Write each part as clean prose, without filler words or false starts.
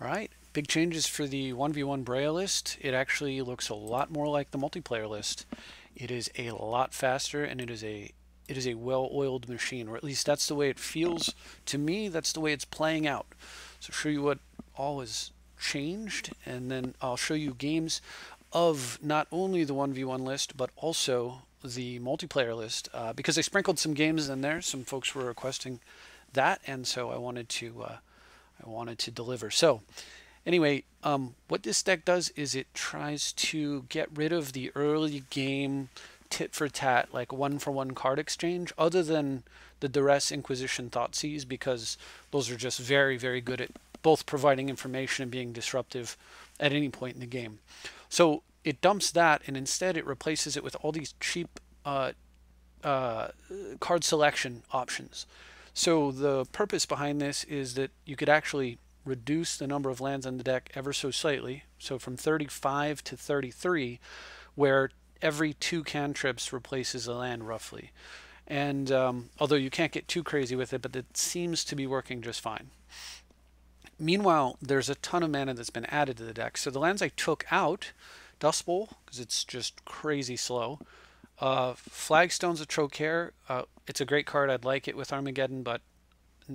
All right, big changes for the 1v1 Breya list. It actually looks a lot more like the multiplayer list. It is a lot faster, and it is a well-oiled machine, or at least that's the way it feels to me. That's the way it's playing out. So I'll show you what all is changed, and then I'll show you games of not only the 1v1 list, but also the multiplayer list, because I sprinkled some games in there. Some folks were requesting that, and so I wanted to deliver. So anyway, what this deck does is it tries to get rid of the early game tit for tat, like one for one card exchange, other than the Duress, Inquisition, Thoughtseize, because those are just very, very good at both providing information and being disruptive at any point in the game. So it dumps that, and instead it replaces it with all these cheap card selection options. So the purpose behind this is that you could actually reduce the number of lands on the deck ever so slightly. So from 35 to 33, where every two cantrips replaces a land roughly. And although you can't get too crazy with it, but it seems to be working just fine. Meanwhile, there's a ton of mana that's been added to the deck. So the lands I took out, Dust Bowl, because it's just crazy slow. Flagstones of Trocaire, it's a great card. I'd like it with Armageddon, but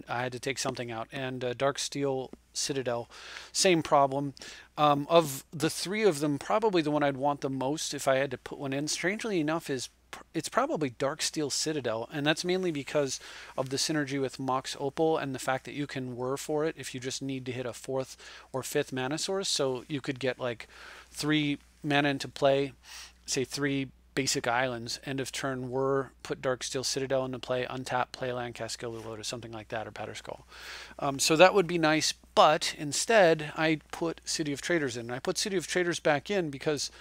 I had to take something out. And Darksteel Citadel, same problem. Of the three of them, probably the one I'd want the most if I had to put one in, strangely enough, it's probably Darksteel Citadel, and that's mainly because of the synergy with Mox Opal and the fact that you can whir for it if you just need to hit a fourth or fifth mana source. So you could get like 3 mana into play, say 3 basic islands, end of turn whir, put Darksteel Citadel into play, untap, play land, cast Gilded Lotus, something like that, or Batterskull. So that would be nice, but instead I put City of Traders in. I put City of Traders back in because,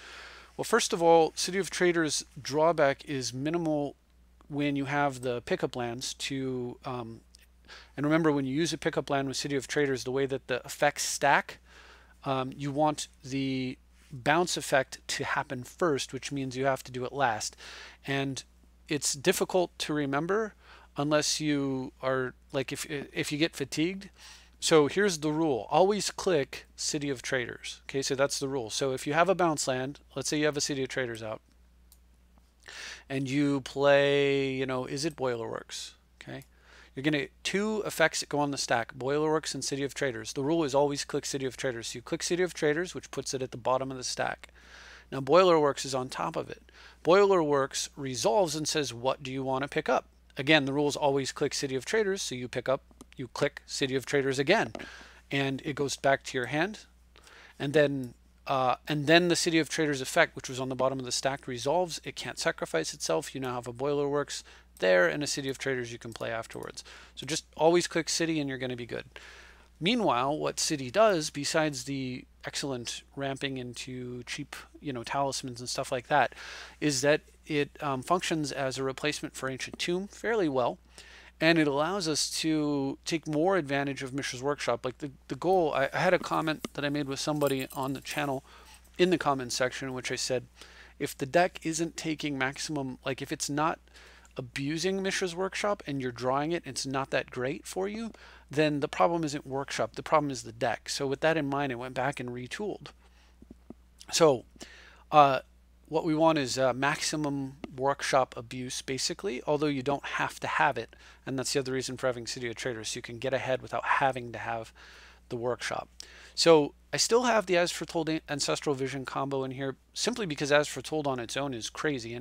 well, first of all, City of Traders' drawback is minimal when you have the pickup lands to, and remember, when you use a pickup land with City of Traders, the way that the effects stack, you want the bounce effect to happen first, which means you have to do it last. And it's difficult to remember unless you are, like, if you get fatigued. So here's the rule. Always click City of Traders. Okay, so that's the rule. So if you have a bounce land, let's say you have a City of Traders out, and you play, is it Boilerworks? Okay. You're going to get 2 effects that go on the stack, Boilerworks and City of Traders. The rule is always click City of Traders. So you click City of Traders, which puts it at the bottom of the stack. Now Boilerworks is on top of it. Boilerworks resolves and says, what do you want to pick up? Again, the rule is always click City of Traders, so you click City of Traders again, and it goes back to your hand, and then the City of Traders effect, which was on the bottom of the stack, resolves. It can't sacrifice itself. You now have a Boilerworks there and a City of Traders you can play afterwards. So just always click City and you're going to be good. Meanwhile, what City does, besides the excellent ramping into cheap, talismans and stuff like that, is that it functions as a replacement for Ancient Tomb fairly well. And it allows us to take more advantage of Mishra's Workshop. Like the goal, I had a comment that I made with somebody on the channel in the comments section, in which I said, if the deck isn't taking maximum, like if it's not abusing Mishra's Workshop and you're drawing it, it's not that great for you, then the problem isn't Workshop, the problem is the deck. So with that in mind, I went back and retooled. So what we want is maximum Workshop abuse, basically, although you don't have to have it. And that's the other reason for having City of Traders, so you can get ahead without having to have the Workshop. So I still have the As Foretold Ancestral Vision combo in here, simply because As Foretold on its own is crazy,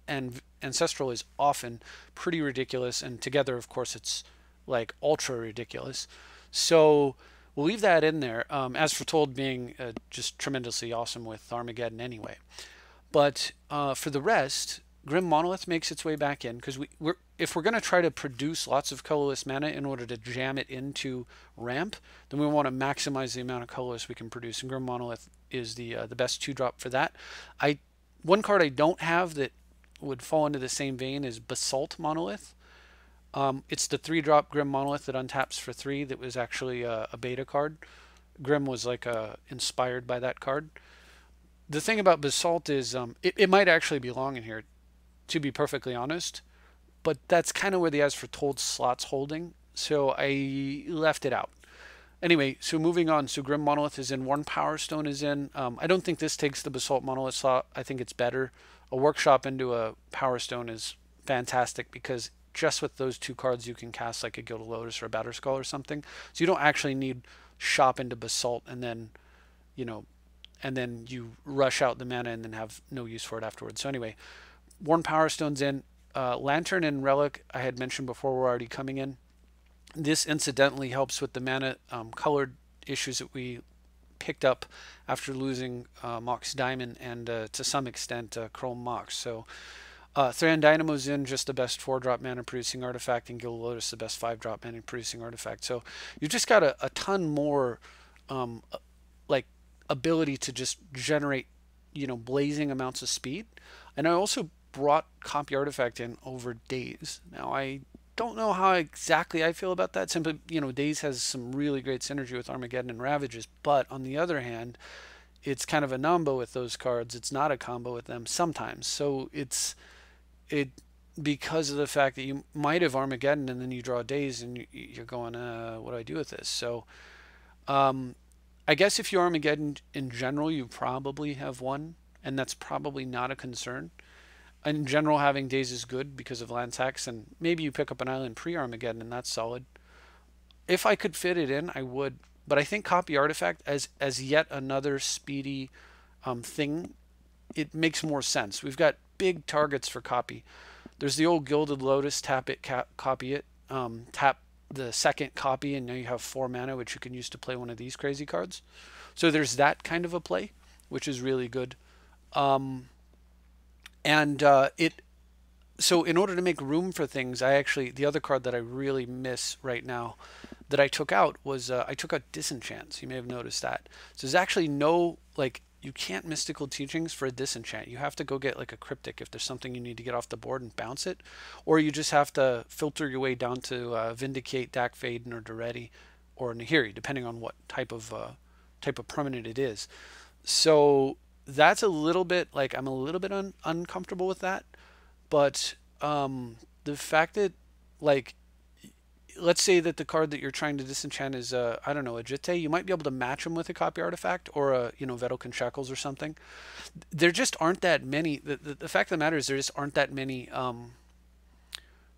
and Ancestral is often pretty ridiculous, and together, of course, it's like ultra ridiculous. So we'll leave that in there, As Foretold being just tremendously awesome with Armageddon anyway. But for the rest, Grim Monolith makes its way back in, because if we're going to try to produce lots of colorless mana in order to jam it into ramp, then we want to maximize the amount of colorless we can produce, and Grim Monolith is the best 2-drop for that. One card I don't have that would fall into the same vein is Basalt Monolith. It's the 3-drop Grim Monolith that untaps for 3 that was actually a beta card. Grim was like inspired by that card. The thing about Basalt is it might actually belong in here, to be perfectly honest, but that's kind of where the As Foretold slot's holding, so I left it out. Anyway, so moving on. So Grim Monolith is in. Worn Power Stone is in. I don't think this takes the Basalt Monolith slot. I think it's better. A Workshop into a Power Stone is fantastic because just with those two cards you can cast like a Gilded Lotus or a Batterskull or something. So you don't actually need Shop into Basalt and then, you know, and then you rush out the mana and then have no use for it afterwards. So anyway, Worn Power Stone's in. Lantern and Relic, I had mentioned before, were already coming in. This incidentally helps with the mana colored issues that we picked up after losing Mox Diamond and to some extent Chrome Mox. So Thran Dynamo's in, just the best 4-drop mana producing artifact, and Gilded Lotus the best 5-drop mana producing artifact. So you've just got a ton more like ability to just generate, you know, blazing amounts of speed. And I also brought Copy Artifact in over Daze. Now I don't know how exactly I feel about that. Simply, you know, Daze has some really great synergy with Armageddon and Ravages, but on the other hand, it's kind of a nombo with those cards. It's not a combo with them sometimes. So it because of the fact that you might have Armageddon and then you draw Daze and you're going, what do I do with this? So I guess if you Armageddon in general, you probably have one, and that's probably not a concern. In general, having Daze is good because of land tax, and maybe you pick up an island pre-Armageddon, and that's solid. If I could fit it in, I would. But I think Copy Artifact as yet another speedy thing, it makes more sense. We've got big targets for Copy. There's the old Gilded Lotus, tap it, copy it, tap the second copy, and now you have 4 mana, which you can use to play one of these crazy cards. So there's that kind of a play, which is really good. So in order to make room for things, the other card that I really miss right now that I took out was I took out Disenchants. You may have noticed that. So there's actually no, like, you can't Mystical Teachings for a Disenchant. You have to go get like a Cryptic if there's something you need to get off the board and bounce it, or you just have to filter your way down to Vindicate, Dak Faden, or Duretti, or Nahiri, depending on what type of permanent it is. So that's a little bit, like, I'm a little bit uncomfortable with that. But the fact that, like, let's say that the card that you're trying to disenchant is, I don't know, a Jitte, you might be able to match them with a Copy Artifact or a, you know, Vedalken Shackles or something. There just aren't that many. The fact of the matter is there just aren't that many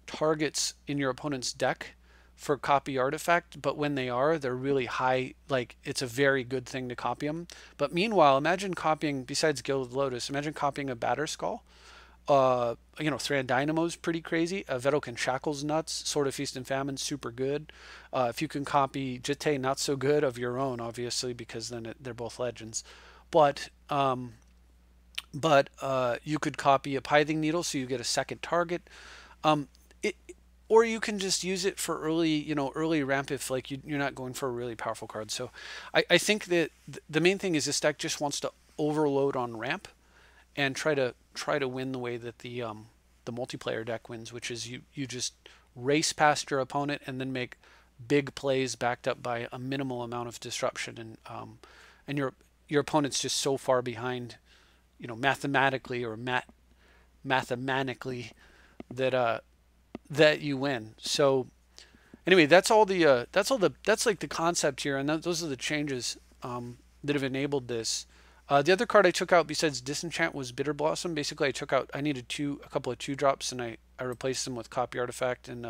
targets in your opponent's deck for Copy Artifact, but when they are, they're really high. Like, it's a very good thing to copy them. But meanwhile, imagine copying, besides Gilded Lotus, imagine copying a Batterskull. You know, Thran Dynamo's pretty crazy. Vedalken Shackles nuts. Sword of Feast and Famine, super good. If you can copy Jitte, not so good, of your own, obviously, because then they're both legends. But you could copy a Pithing Needle, so you get a second target. Or you can just use it for early, you know, early ramp if, like, you're not going for a really powerful card. So I think that the main thing is this deck just wants to overload on ramp and try to win the way that the multiplayer deck wins, which is you just race past your opponent and then make big plays backed up by a minimal amount of disruption, and your opponent's just so far behind, you know, mathematically that you win. So anyway, that's like the concept here, and those are the changes that have enabled this. The other card I took out besides Disenchant was Bitter Blossom. Basically, I needed a couple of 2-drops, and I replaced them with Copy Artifact and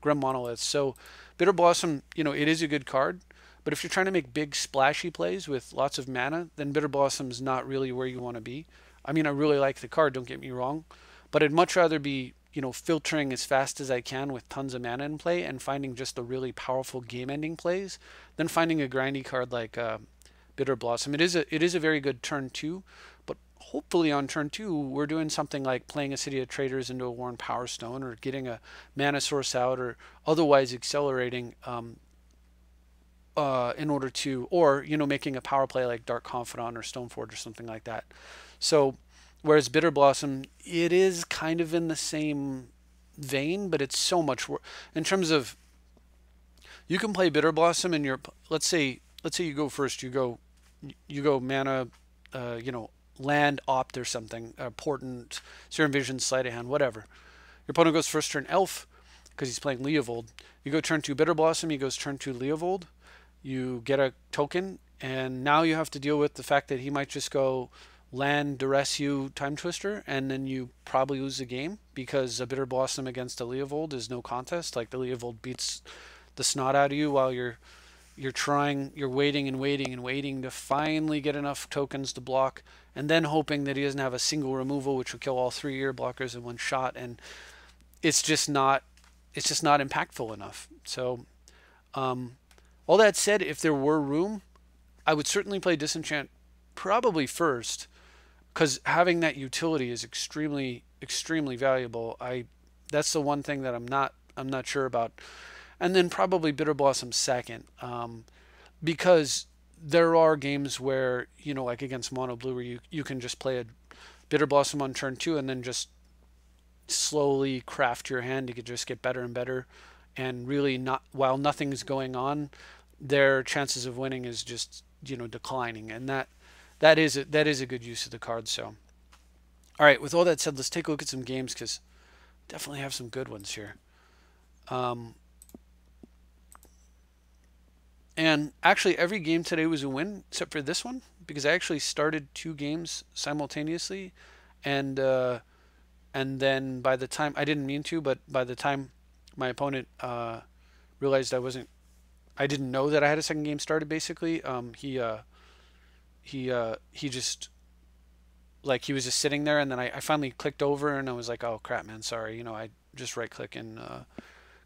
Grim Monolith. So Bitter Blossom, you know, it is a good card, but if you're trying to make big splashy plays with lots of mana, then Bitter Blossom is not really where you want to be. I mean, I really like the card, don't get me wrong, but I'd much rather be, you know, filtering as fast as I can with tons of mana in play and finding just the really powerful game-ending plays than finding a grindy card like Bitter Blossom. It is a very good turn 2, but hopefully on turn 2 we're doing something like playing a City of Traders into a Worn Power Stone, or getting a mana source out, or otherwise accelerating in order to, or, you know, making a power play like Dark Confidant or Stoneforge or something like that. So whereas Bitter Blossom, it is kind of in the same vein, but it's so much worse in terms of, you can play Bitter Blossom and let's say you go first, you go mana, you know, land, opt or something, portent, Serum Vision, Sleight of Hand, whatever. Your opponent goes first turn Elf because he's playing Leovold. You go turn 2 Bitter Blossom, he goes turn 2 Leovold. you get a token, and now you have to deal with the fact that he might just go land, duress you, time twister, and then you probably lose the game because a bitter blossom against a Leovold is no contest. Like the Leovold beats the snot out of you while you're waiting and waiting and waiting to finally get enough tokens to block, and then hoping that he doesn't have a single removal which will kill all three of your blockers in one shot, and it's just not impactful enough. So all that said, if there were room, I would certainly play Disenchant probably first, because having that utility is extremely valuable. That's the one thing that I'm not sure about. And then probably Bitter Blossom second, because there are games where, like against Mono Blue, where you can just play a Bitter Blossom on turn 2 and then just slowly craft your hand to just get better and better, and really, not while nothing's going on, their chances of winning is just declining, and that is a good use of the card. So, all right, with all that said, let's take a look at some games, because definitely have some good ones here. And actually, every game today was a win except for this one, because I actually started two games simultaneously, and then by the time, I didn't mean to, but by the time my opponent realized I didn't know that I had a second game started. Basically, he just, like, he was just sitting there, and then I finally clicked over, and I was like, oh crap, man, sorry, I just right click and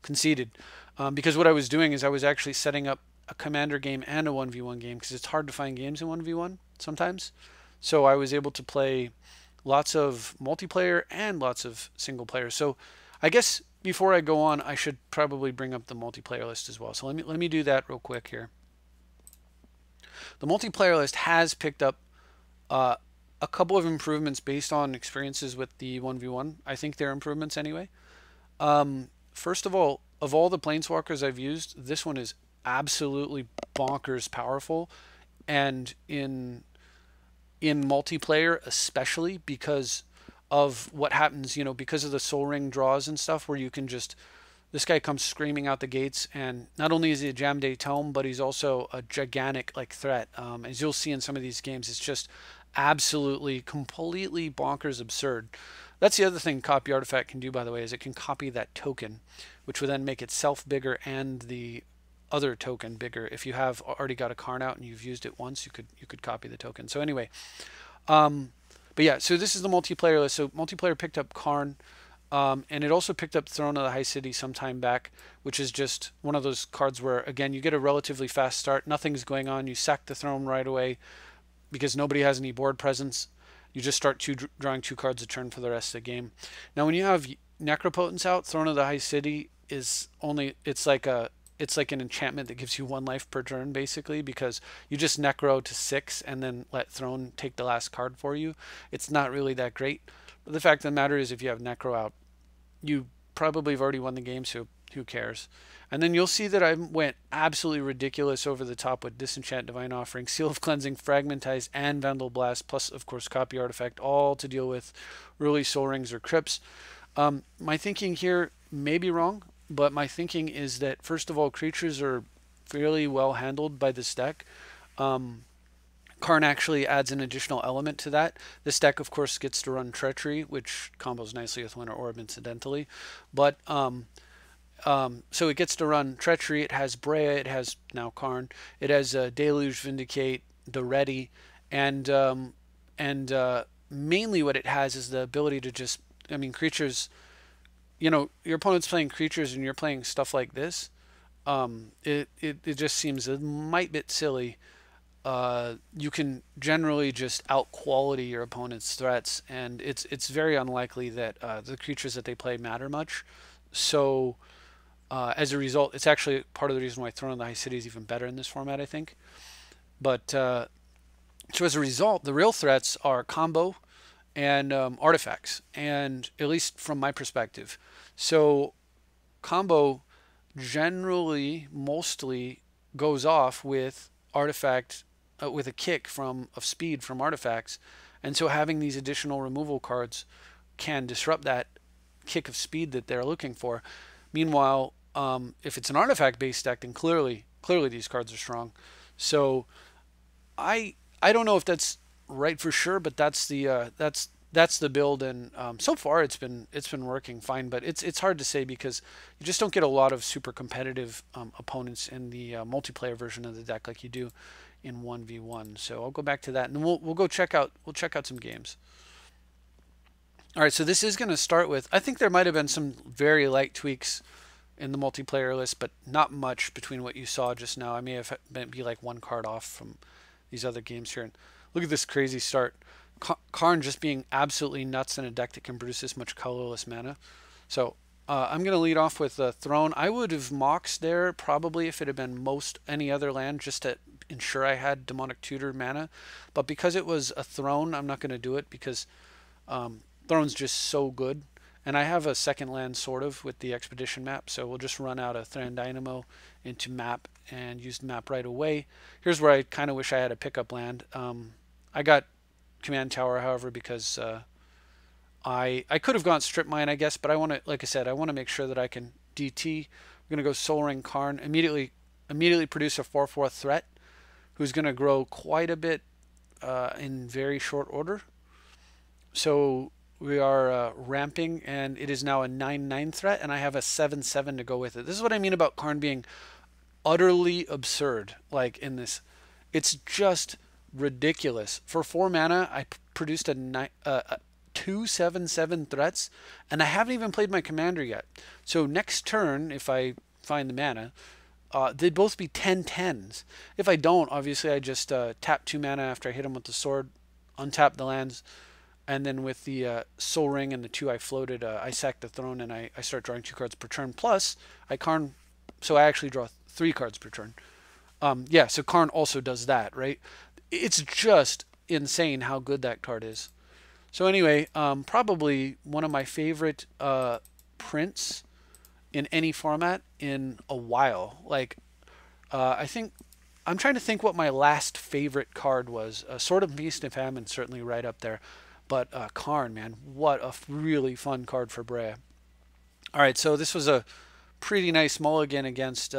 conceded, because what I was doing is I was actually setting up a commander game and a 1v1 game, because it's hard to find games in 1v1 sometimes. So I was able to play lots of multiplayer and lots of single player. So I guess before I go on, I should probably bring up the multiplayer list as well. So let me do that real quick here. The multiplayer list has picked up a couple of improvements based on experiences with the 1v1. I think they're improvements anyway. First of all the planeswalkers I've used, this one is absolutely bonkers powerful, and in multiplayer especially, because of what happens, because of the Soul Ring draws and stuff, where you can just, this guy comes screaming out the gates, and not only is he a Jam Day Tome, but he's also a gigantic threat. As you'll see in some of these games, it's just absolutely completely bonkers absurd. That's the other thing Copy Artifact can do, by the way, is it can copy that token, which would then make itself bigger and the other token bigger. If you have already got a Karn out and you've used it once, you could copy the token. So anyway, but yeah, so this is the multiplayer list. So multiplayer picked up Karn, and it also picked up Throne of the High City some time back, which is just one of those cards where, again, you get a relatively fast start. Nothing's going on. You sack the throne right away because nobody has any board presence. You just start drawing 2 cards a turn for the rest of the game. Now, when you have Necropotence out, Throne of the High City is only, it's like an enchantment that gives you 1 life per turn, basically, because you just Necro to 6 and then let Throne take the last card for you. It's not really that great. But the fact of the matter is, if you have Necro out, you probably have already won the game, so who cares? And then you'll see that I went absolutely ridiculous over the top with Disenchant, Divine Offering, Seal of Cleansing, Fragmentize, and Vandal Blast, plus, of course, Copy Artifact, all to deal with early Soul Rings or Crypts. My thinking here may be wrong, but my thinking is that, first of all, creatures are fairly well handled by this deck. Karn actually adds an additional element to that. This deck, of course, gets to run Treachery, which combos nicely with Winter Orb, incidentally. But so it gets to run Treachery. It has Breya. It has now Karn. It has Deluge, Vindicate, the Ready, and mainly what it has is the ability to just, creatures. Your opponent's playing creatures and you're playing stuff like this. It just seems a mite bit silly. You can generally just out quality your opponent's threats, and it's very unlikely that the creatures that they play matter much. So as a result, it's actually part of the reason why Throne of the High City is even better in this format, I think. But so as a result, the real threats are combo and artifacts, and at least from my perspective. So combo generally mostly goes off with artifact, with a kick of speed from artifacts, and so having these additional removal cards can disrupt that kick of speed that they're looking for. Meanwhile, if it's an artifact based deck, then clearly Clearly these cards are strong. So I don't know if that's right for sure, but that's the build, and so far it's been working fine. But it's hard to say because you just don't get a lot of super competitive opponents in the multiplayer version of the deck like you do in 1v1. So I'll go back to that, and we'll go check out some games. All right, so this is going to start with, I think there might have been some very light tweaks in the multiplayer list, but not much between what you saw just now. I may have be like one card off from these other games here. And look at this crazy start. Karn just being absolutely nuts in a deck that can produce this much colorless mana. So I'm going to lead off with Throne. I would have Moxed there probably if it had been any other land just to ensure I had Demonic Tutor mana. But because it was a Throne, I'm not going to do it because Throne's just so good. And I have a second land sort of with the Expedition map, so we'll just run out a Thran Dynamo into map and use the map right away. Here's where I kind of wish I had a pickup land. I got Command Tower, however, because I could have gone Strip Mine, I guess, but I want to, like I said, I want to make sure that I can DT. I'm going to go Soul Ring Karn, immediately produce a 4/4 threat, who's going to grow quite a bit in very short order. So we are ramping, and it is now a 9/9 threat, and I have a 7/7 to go with it. This is what I mean about Karn being utterly absurd. Like in this, it's just ridiculous. For 4 mana, I produced a 2/7/7 threats, and I haven't even played my commander yet. So next turn, if I find the mana, they'd both be 10/10s. If I don't, obviously I just tap 2 mana after I hit him with the sword, untap the lands, and then with the Soul Ring and the 2 I floated, I sack the Throne, and I start drawing 2 cards per turn. Plus, I Karn, so I actually draw 3 cards per turn. Yeah, so Karn also does that, right? It's just insane how good that card is. So anyway, probably one of my favorite prints in any format in a while. Like, I think I'm trying to think what my last favorite card was. Sword of Feast and Famine, certainly right up there. But Karn, man, what a really fun card for Breya. All right, so this was a pretty nice mulligan against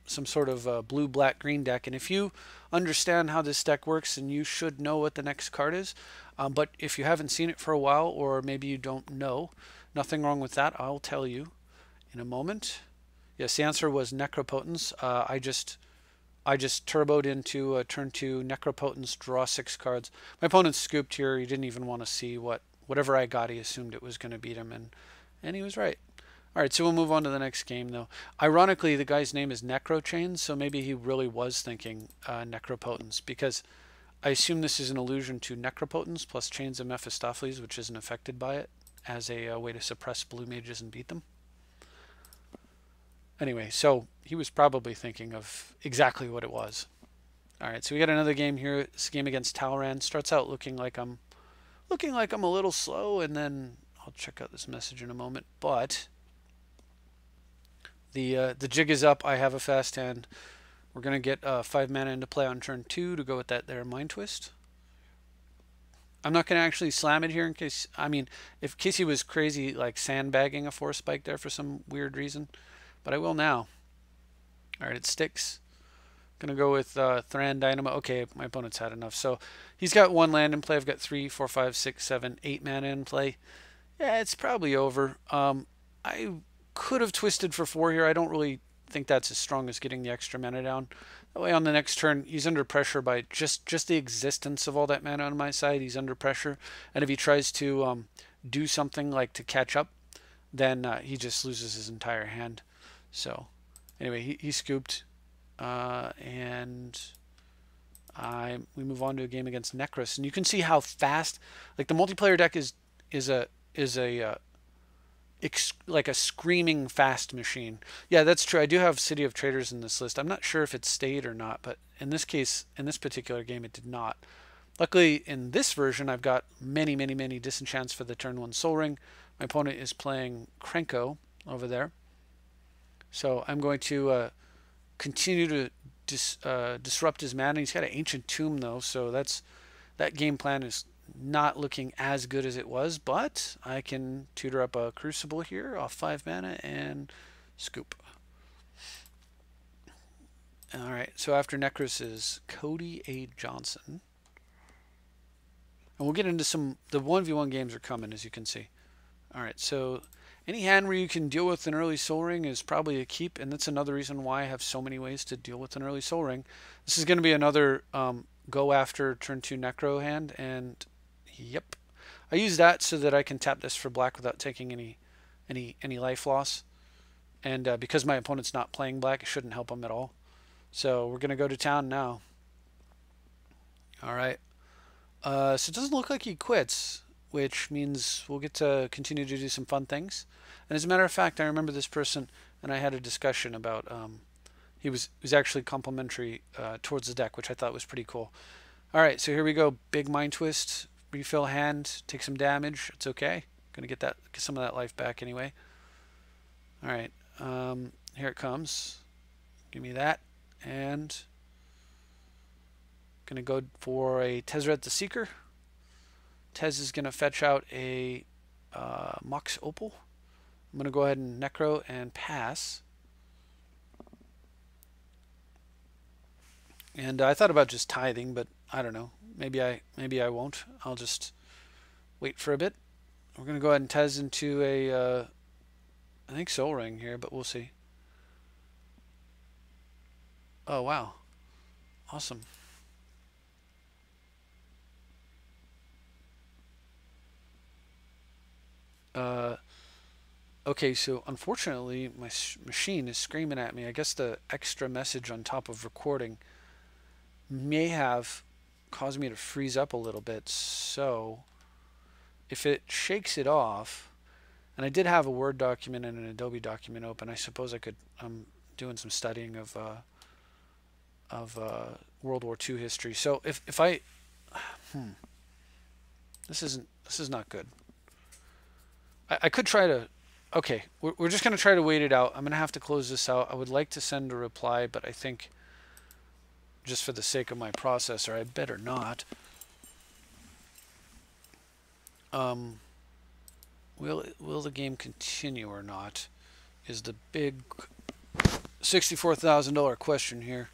some sort of blue-black-green deck. And if you understand how this deck works, then you should know what the next card is. But if you haven't seen it for a while, or maybe you don't know, nothing wrong with that. I'll tell you in a moment. Yes, the answer was Necropotence. I just turboed into turn 2 Necropotence, draw 6 cards. My opponent scooped here. He didn't even want to see whatever I got. He assumed it was going to beat him, and he was right. All right, so we'll move on to the next game, though. Ironically, the guy's name is Necrochains, so maybe he really was thinking Necropotence, because I assume this is an allusion to Necropotence plus Chains of Mephistopheles, which isn't affected by it, as a way to suppress blue mages and beat them. Anyway, so he was probably thinking of exactly what it was. All right, so we got another game here. This game against Talran starts out looking like I'm a little slow, and then I'll check out this message in a moment. But the jig is up. I have a fast hand. We're gonna get 5 mana into play on turn 2 to go with that there Mind Twist. I'm not gonna actually slam it here in case if Casey was crazy like sandbagging a Force Spike there for some weird reason. But I will now. All right, it sticks. Gonna go with Thran Dynamo. Okay, my opponent's had enough. So he's got 1 land in play. I've got 3, 4, 5, 6, 7, 8 mana in play. Yeah, it's probably over. I could have twisted for 4 here. I don't really think that's as strong as getting the extra mana down. That way on the next turn, he's under pressure by just the existence of all that mana on my side. He's under pressure. And if he tries to do something like to catch up, then he just loses his entire hand. So anyway, he scooped, and we move on to a game against Necros, and you can see how fast, like the multiplayer deck is like a screaming fast machine. Yeah, that's true. I do have City of Traders in this list. I'm not sure if it stayed or not, but in this case, in this particular game, it did not. Luckily, in this version, I've got many disenchants for the turn 1 Soul Ring. My opponent is playing Krenko over there. So I'm going to continue to disrupt his mana. He's got an Ancient Tomb, though, so that game plan is not looking as good as it was, but I can tutor up a Crucible here off 5 mana and scoop. All right, so after Necros is Cody A. Johnson. And we'll get into the 1v1 games are coming, as you can see. All right, so any hand where you can deal with an early Soul Ring is probably a keep, and that's another reason why I have so many ways to deal with an early Soul Ring. This is going to be another go after turn 2 Necro hand, and yep. I use that so that I can tap this for black without taking any life loss. And because my opponent's not playing black, it shouldn't help him at all. So we're going to go to town now. All right. So it doesn't look like he quits, which means we'll get to continue to do some fun things. And as a matter of fact, I remember this person, and I had a discussion about he was actually complimentary towards the deck, which I thought was pretty cool. All right, so here we go. Big Mind Twist, refill hand, take some damage. It's okay. Gonna get some of that life back anyway. All right, here it comes. Give me that, and gonna go for a Tezzeret the Seeker. Tez is gonna fetch out a Mox Opal. I'm gonna go ahead and Necro and pass. And I thought about just tithing, but I don't know. Maybe I won't. I'll just wait for a bit. We're gonna go ahead and Tez into a I think Soul Ring here, but we'll see. Oh wow, awesome. Okay, so unfortunately my machine is screaming at me. I guess the extra message on top of recording may have caused me to freeze up a little bit. So if it shakes it off, and I did have a Word document and an Adobe document open, I suppose I could, I'm doing some studying of World War II history. So if I, this is not good. I could try to, okay, we're just going to try to wait it out. I'm going to have to close this out. I would like to send a reply, but I think just for the sake of my processor, I better not. Will the game continue or not is the big $64,000 question here.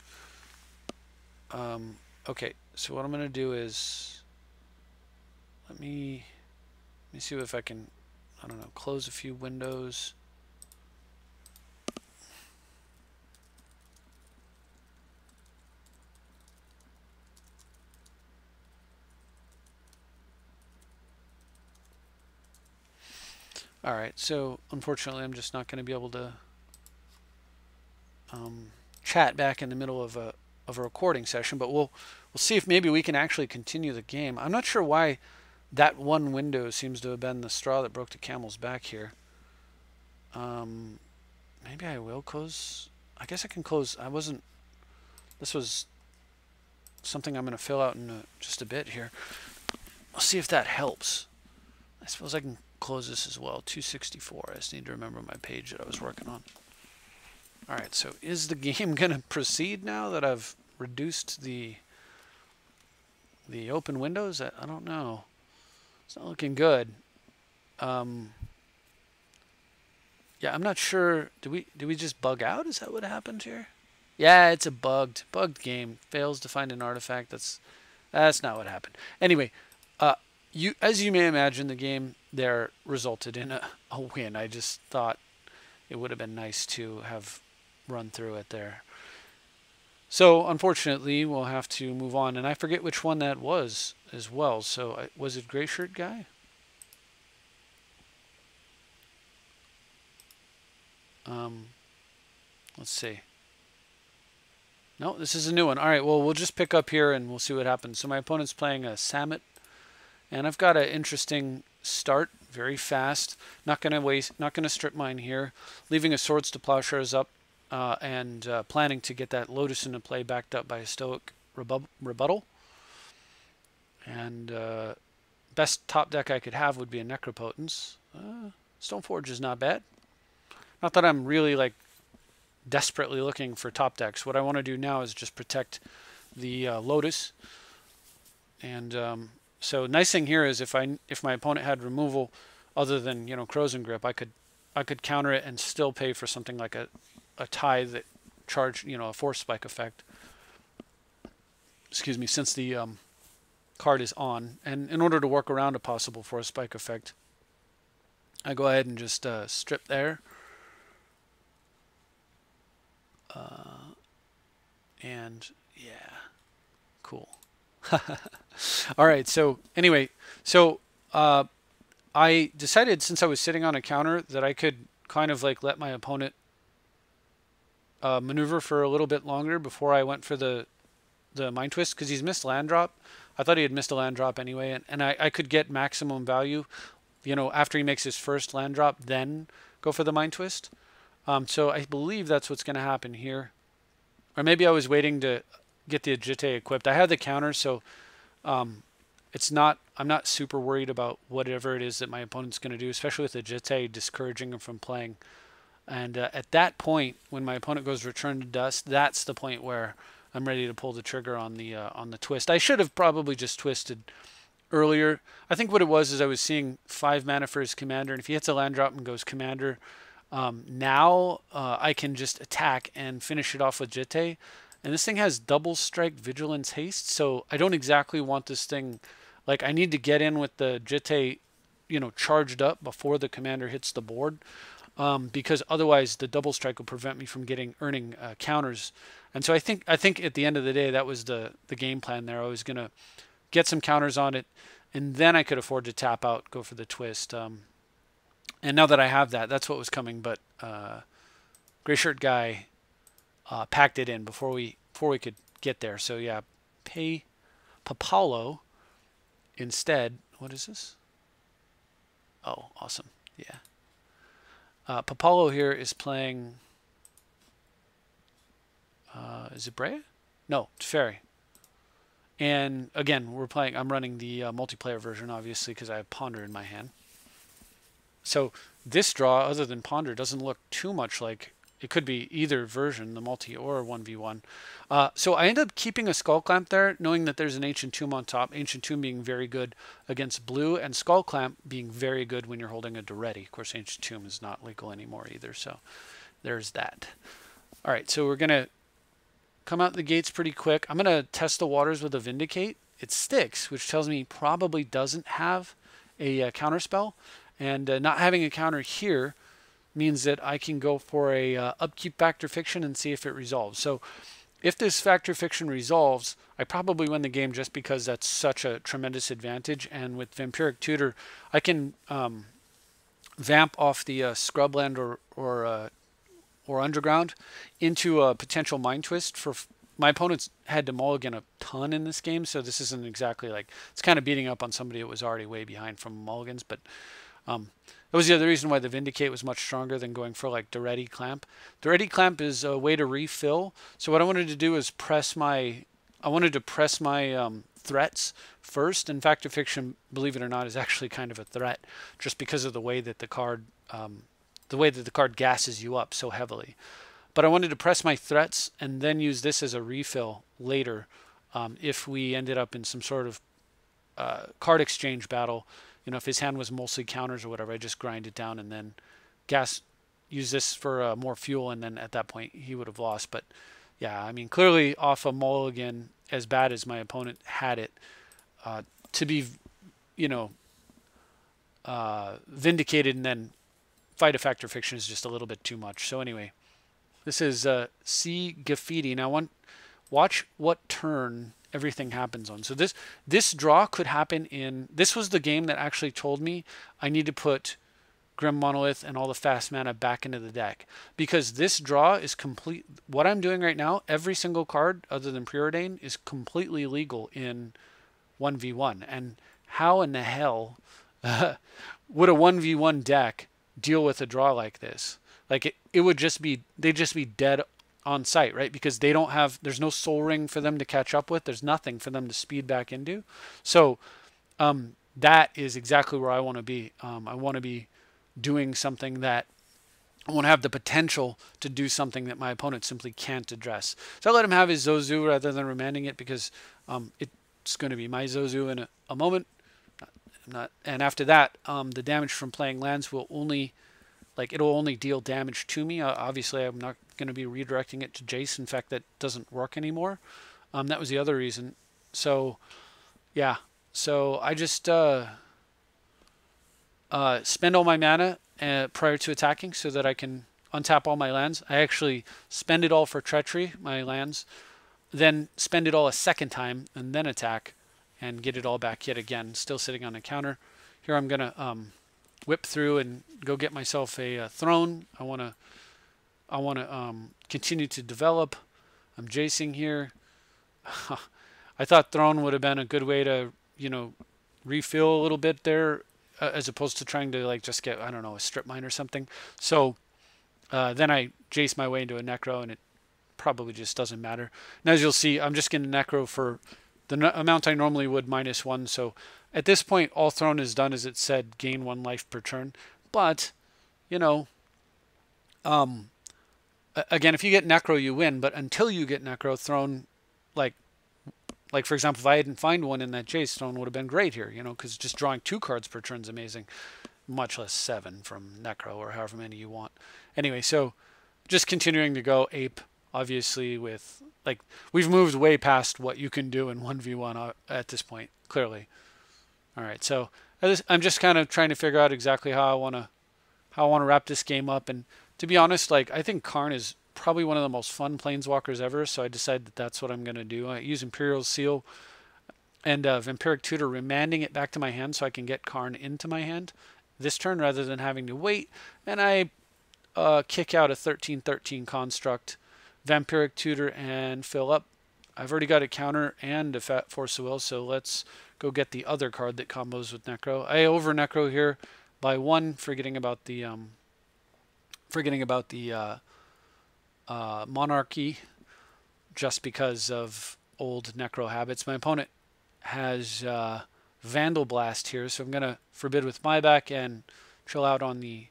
Okay, so what I'm going to do is let me see if I can, I don't know, close a few windows. All right, so unfortunately I'm just not going to be able to chat back in the middle of a recording session, but we'll see if maybe we can actually continue the game. I'm not sure why that one window seems to have been the straw that broke the camel's back here. Maybe I will close. I guess I can close. This was something I'm going to fill out in just a bit here. I'll see if that helps. I suppose I can close this as well. 264. I just need to remember my page that I was working on. All right, so is the game going to proceed now that I've reduced the open windows? I don't know. It's not looking good. Yeah, I'm not sure. Did we just bug out? Is that what happened here? Yeah, it's a bugged game. Fails to find an artifact. That's not what happened. Anyway, as you may imagine, the game there resulted in a win. I just thought it would have been nice to have run through it there. So unfortunately, we'll have to move on. And I forget which one that was as well. So was it Gray Shirt Guy? Let's see. No, this is a new one. All right, well, we'll just pick up here and we'll see what happens. So my opponent's playing a Samet, and I've got an interesting start, very fast. Not gonna strip mine here, leaving a Swords to Plowshares up, and planning to get that Lotus into play, backed up by a Stoic Rebuttal. And best top deck I could have would be a Necropotence. Stoneforge is not bad. Not that I'm really like desperately looking for top decks. What I want to do now is just protect the Lotus. And so nice thing here is if my opponent had removal other than Crows and Grip, I could counter it and still pay for something like a Tithe that charge, a force spike effect. Excuse me, since the card is on. And in order to work around a possible force spike effect, I go ahead and just strip there. And yeah, cool. All right, so anyway, so I decided, since I was sitting on a counter, that I could kind of like let my opponent maneuver for a little bit longer before I went for the Mind Twist, because he's missed land drop. I thought he had missed a land drop anyway, and I could get maximum value, after he makes his first land drop, then go for the Mind Twist. So I believe that's what's going to happen here. Or maybe I was waiting to get the Agite equipped. I have the counter, so I'm not super worried about whatever it is that my opponent's going to do, especially with Agite discouraging him from playing. And at that point, when my opponent goes Return to Dust, that's the point where I'm ready to pull the trigger on the twist. I should have probably just twisted earlier. I think what it was is I was seeing 5 mana for his commander, and if he hits a land drop and goes commander, now I can just attack and finish it off with Jete. And this thing has double strike, vigilance, haste, so I don't exactly want this thing, like I need to get in with the Jete, charged up before the commander hits the board, because otherwise the double strike will prevent me from earning counters. And so I think at the end of the day, that was the game plan there. I was going to get some counters on it, and then I could afford to tap out, go for the twist. And now that I have that, that's what was coming. But Gray Shirt Guy packed it in before we could get there. So yeah, pay Papalo instead. What is this? Oh, awesome. Yeah. Papalo here is playing. Is it Breya? No, Teferi. And again, I'm running the multiplayer version, obviously, because I have Ponder in my hand. So this draw, other than Ponder, doesn't look too much like it could be either version, the multi or 1v1. So I end up keeping a Skull Clamp there, knowing that there's an Ancient Tomb on top. Ancient Tomb being very good against blue, and Skull Clamp being very good when you're holding a Duretti. Of course, Ancient Tomb is not legal anymore either, so there's that. All right, so we're going to come out the gates pretty quick. I'm going to test the waters with a Vindicate. It sticks, which tells me he probably doesn't have a counter spell. And not having a counter here means that I can go for a upkeep Factor Fiction and see if it resolves. So if this Factor Fiction resolves, I probably win the game just because that's such a tremendous advantage. And with Vampiric Tutor, I can vamp off the Scrubland or Underground into a potential Mind Twist. For my opponents had to mulligan a ton in this game, so this isn't exactly like, it's kind of beating up on somebody that was already way behind from mulligans, but that was the other reason why the Vindicate was much stronger than going for like Duretti Clamp. Duretti Clamp is a way to refill, so what I wanted to do is press my threats first, and Factor Fiction, believe it or not, is actually kind of a threat just because of the way that the card gasses you up so heavily. But I wanted to press my threats and then use this as a refill later, if we ended up in some sort of card exchange battle. If his hand was mostly counters or whatever, I just grind it down and then use this for more fuel, and then at that point he would have lost. But yeah, I mean, clearly off a mulligan, as bad as my opponent had it, to be, vindicated and then fight a Factor Fiction is just a little bit too much. So anyway, this is C. Graffiti. Now watch what turn everything happens on. So this draw could happen in, this was the game that actually told me I need to put Grim Monolith and all the fast mana back into the deck, because this draw is complete. What I'm doing right now, every single card other than Preordain is completely legal in 1v1. And how in the hell would a 1v1 deck deal with a draw like this? Like it would just be, they'd just be dead on site, right? Because they don't have, there's no Soul Ring for them to catch up with. There's nothing for them to speed back into. So that is exactly where I want to be. I want to be doing something that I want to have the potential to do something that my opponent simply can't address. So I let him have his Zozu rather than remanding it, because it's going to be my Zozu in a moment. And after that, the damage from playing lands will only like it'll only deal damage to me. Obviously, I'm not going to be redirecting it to Jace. In fact, that doesn't work anymore. That was the other reason. So yeah, so I just spend all my mana prior to attacking so that I can untap all my lands. I actually spend it all for treachery, my lands, then spend it all a second time and then attack and get it all back yet again, still sitting on a counter. Here I'm going to whip through and go get myself a throne. I want to continue to develop. I'm jacing here. I thought throne would have been a good way to, refill a little bit there, as opposed to trying to like just get, I don't know, a strip mine or something. So then I jace my way into a necro, and it probably just doesn't matter. And as you'll see, I'm just getting necro for the amount I normally would, -1. So at this point, all throne is done as it said, gain 1 life per turn. But, again, if you get necro, you win. But until you get necro, throne, like for example, if I didn't find one in that Jace, throne would have been great here, because just drawing 2 cards per turn is amazing, much less 7 from necro or however many you want. Anyway, so just continuing to go ape, obviously, with like we've moved way past what you can do in 1v1 at this point, clearly. All right, so I'm just kind of trying to figure out exactly how I want to wrap this game up. And to be honest, like I think Karn is probably one of the most fun planeswalkers ever, so I decided that that's what I'm going to do. I use Imperial Seal and Vampiric Tutor, remanding it back to my hand so I can get Karn into my hand this turn rather than having to wait. And I kick out a 13/13 construct, Vampiric Tutor, and fill up. I've already got a counter and a Force of Will, so let's go get the other card that combos with Necro. I over Necro here by 1, forgetting about the Monarchy, just because of old Necro habits. My opponent has Vandal Blast here, so I'm going to forbid with my back and chill out on the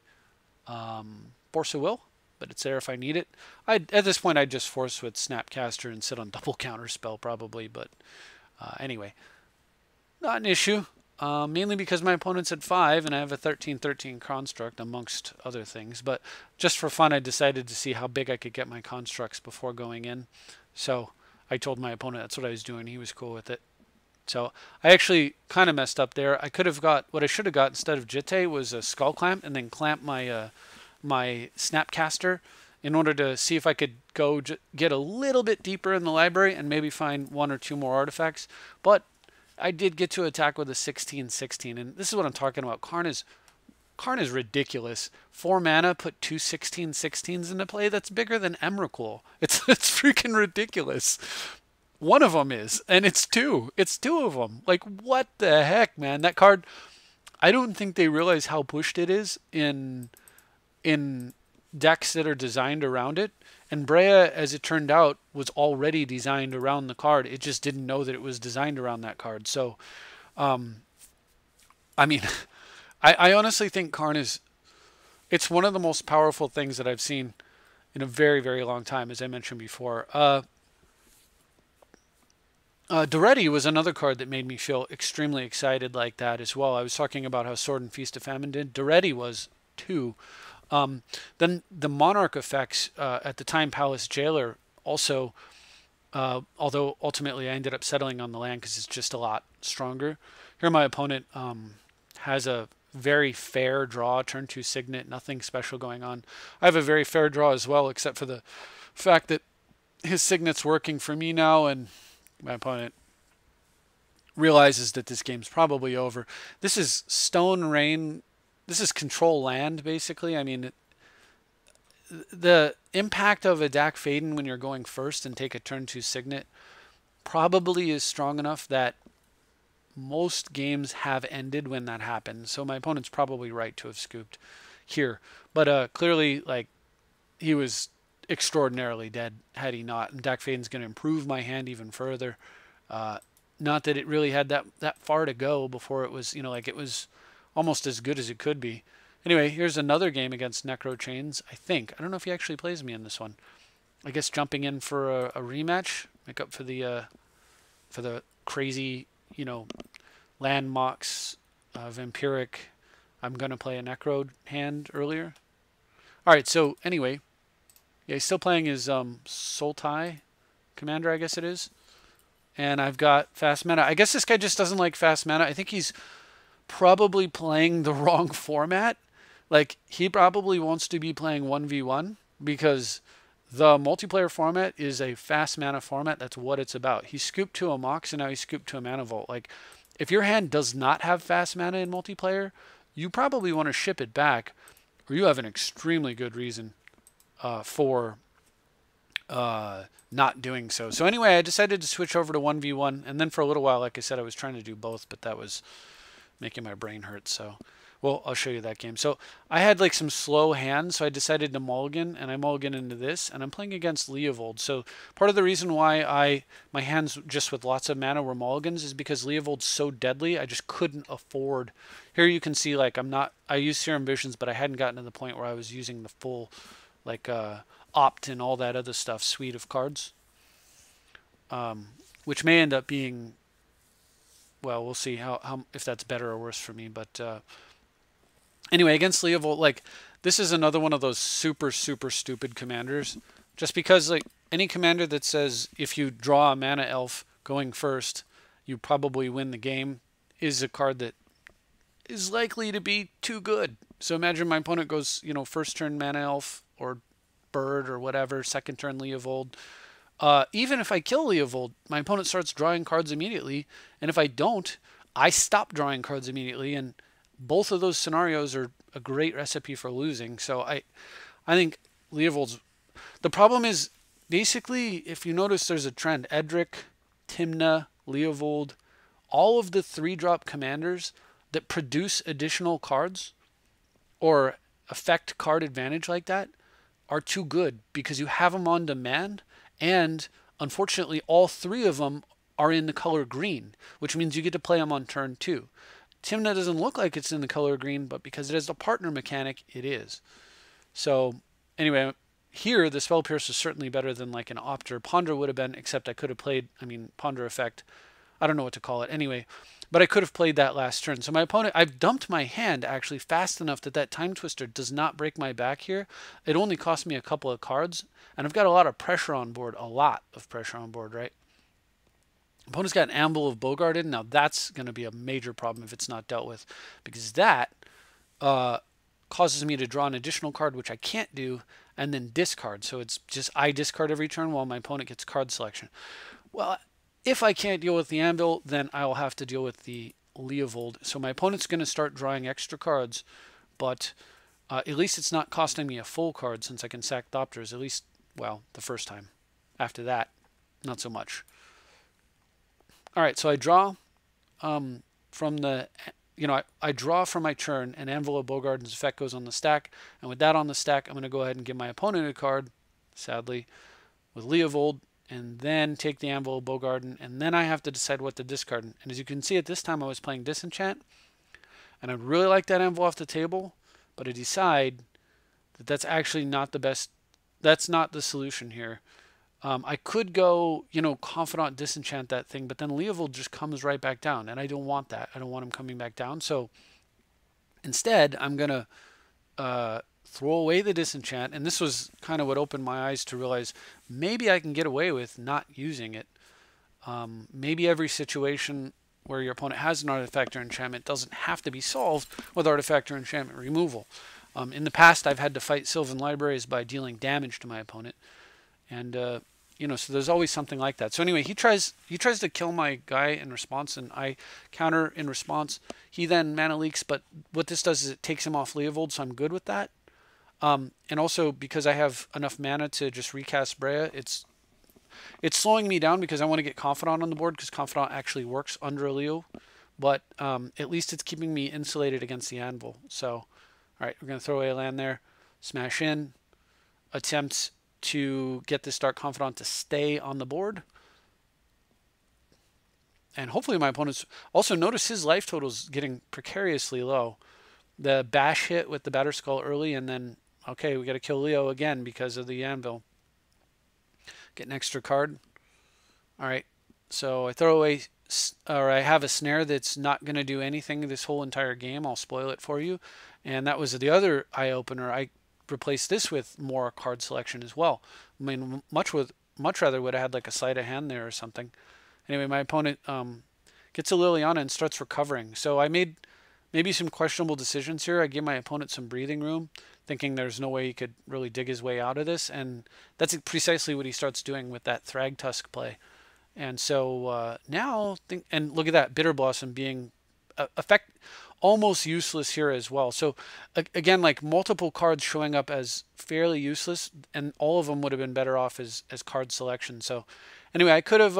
Force of Will, but it's there if I need it. At this point, I'd just force with Snapcaster and sit on double counter spell probably, but anyway, not an issue. Mainly because my opponent's at 5 and I have a 13/13 construct amongst other things. But just for fun, I decided to see how big I could get my constructs before going in. So I told my opponent that's what I was doing. He was cool with it. So I actually kind of messed up there. I could have got, what I should have got instead of Jitte was a Skull Clamp, and then clamp my my Snapcaster in order to see if I could go get a little bit deeper in the library and maybe find 1 or 2 more artifacts. But I did get to attack with a 16/16, and this is what I'm talking about. Karn is ridiculous. 4 mana, put 2 16/16s into play. That's bigger than Emrakul. It's freaking ridiculous. One of them is, and it's 2. It's 2 of them. Like, what the heck, man? That card, I don't think they realize how pushed it is in decks that are designed around it. And Breya, as it turned out, was already designed around the card. It just didn't know that it was designed around that card. So, I mean, I honestly think Karn it's one of the most powerful things that I've seen in a very, very long time, as I mentioned before. Duretti was another card that made me feel extremely excited like that as well. I was talking about how Sword and Feast of Famine did. Duretti was too. Then the Monarch effects, at the time Palace Jailer also, although ultimately I ended up settling on the land because it's just a lot stronger. Here my opponent has a very fair draw, turn 2 Signet, nothing special going on. I have a very fair draw as well, except for the fact that his Signet's working for me now, and my opponent realizes that this game's probably over. This is Stone Rain. This is control land, basically. I mean, the impact of a Dak Faden when you're going first and take a turn 2 Signet probably is strong enough that most games have ended when that happens. So my opponent's probably right to have scooped here. But clearly, like, he was extraordinarily dead had he not. And Dak Faden's going to improve my hand even further. Not that it really had that far to go before it was, like it was almost as good as it could be. Anyway, here's another game against Necro Chains, I think. I don't know if he actually plays me in this one. I guess jumping in for a rematch, make up for the crazy, Landmox, Vampiric. I'm going to play a Necro hand earlier. All right, so anyway, yeah, he's still playing his Sultai commander, I guess it is. And I've got fast mana. I guess this guy just doesn't like fast mana. I think he's probably playing the wrong format. Like, he probably wants to be playing 1v1 because the multiplayer format is a fast mana format. That's what it's about. He scooped to a Mox and now he scooped to a Mana Vault. Like, if your hand does not have fast mana in multiplayer, you probably want to ship it back, or you have an extremely good reason for not doing so. So anyway, I decided to switch over to 1v1, and then for a little while, like I said, I was trying to do both, but that was making my brain hurt. So, well, I'll show you that game. So I had like some slow hands, so I decided to mulligan, and I mulligan into this, and I'm playing against Leovold. So part of the reason why my hands just with lots of mana were mulligans is because Leovold's so deadly, I just couldn't afford. Here you can see like I used Serum Visions, but I hadn't gotten to the point where I was using the full like Opt and all that other stuff suite of cards, which may end up being, well, we'll see how if that's better or worse for me. But anyway, against Leovold, like, this is another one of those super stupid commanders. Just because, like, any commander that says if you draw a mana elf going first, you probably win the game is a card that is likely to be too good. So imagine my opponent goes, you know, first turn mana elf or bird or whatever, second turn Leovold. Even if I kill Leovold, my opponent starts drawing cards immediately, and if I don't, I stop drawing cards immediately, and both of those scenarios are a great recipe for losing. So I think Leovold's... The problem is, basically, if you notice, there's a trend. Edric, Tymna, Leovold, all of the 3-drop commanders that produce additional cards or affect card advantage like that are too good because you have them on demand, and unfortunately all 3 of them are in the color green, which means you get to play them on turn 2. Tymna doesn't look like it's in the color green, but because it has the partner mechanic, it is. So anyway, here the Spell Pierce is certainly better than like an Opt or Ponder would have been, except I could have played, I mean, Ponder Effect, I don't know what to call it anyway, but I could have played that last turn. So my opponent, I've dumped my hand actually fast enough that that Time Twister does not break my back here. It only cost me a couple of cards, and I've got a lot of pressure on board, right? Opponent's got an Anvil of Bogarted. Now that's going to be a major problem if it's not dealt with, because that causes me to draw an additional card, which I can't do, and then discard. So it's just I discard every turn while my opponent gets card selection. Well, if I can't deal with the Anvil, then I'll have to deal with the Leovold. So my opponent's going to start drawing extra cards, but at least it's not costing me a full card since I can sack Thopters, at least, well, the first time. After that, not so much. All right, so I draw from the, you know, I draw from my turn, and Anvil of Bogarden's effect goes on the stack, and with that on the stack, I'm going to go ahead and give my opponent a card, sadly, with Leovold, and then take the Anvil of Bogarden, and then I have to decide what to discard. And as you can see, at this time I was playing Disenchant, and I'd really like that Anvil off the table, but I decide that that's actually not the best, that's not the solution here. I could go, you know, Confidant Disenchant that thing, but then Leovold just comes right back down, and I don't want that. I don't want him coming back down. So instead, I'm going to throw away the Disenchant, and this was kind of what opened my eyes to realize maybe I can get away with not using it. Maybe every situation where your opponent has an artifact or enchantment doesn't have to be solved with artifact or enchantment removal. In the past, I've had to fight Sylvan Libraries by dealing damage to my opponent, and you know, so there's always something like that. So anyway, he tries to kill my guy in response, and I counter in response. He then mana leaks, but what this does is it takes him off Leovold, so I'm good with that. And also because I have enough mana to just recast Breya, it's slowing me down because I want to get Confidant on the board, because Confidant actually works under a Leo, but at least it's keeping me insulated against the Anvil. So, all right, we're going to throw away a land there, smash in, attempt to get this Dark Confidant to stay on the board. And hopefully my opponent's... Also notice his life total is getting precariously low. The bash hit with the Batterskull early, and then, okay, we got to kill Leo again because of the Anvil. Get an extra card. All right, so I throw away, or I have a snare that's not going to do anything this whole entire game. I'll spoil it for you. And that was the other eye-opener. replace this with more card selection as well. I mean, much rather would have had like a sleight of hand there or something. Anyway, my opponent gets a Liliana and starts recovering. So I made maybe some questionable decisions here. I gave my opponent some breathing room, thinking there's no way he could really dig his way out of this, and that's precisely what he starts doing with that Thragtusk play. And so now, and look at that Bitter Blossom being effect almost useless here as well. So again, like multiple cards showing up as fairly useless, and all of them would have been better off as card selection. So anyway, I could have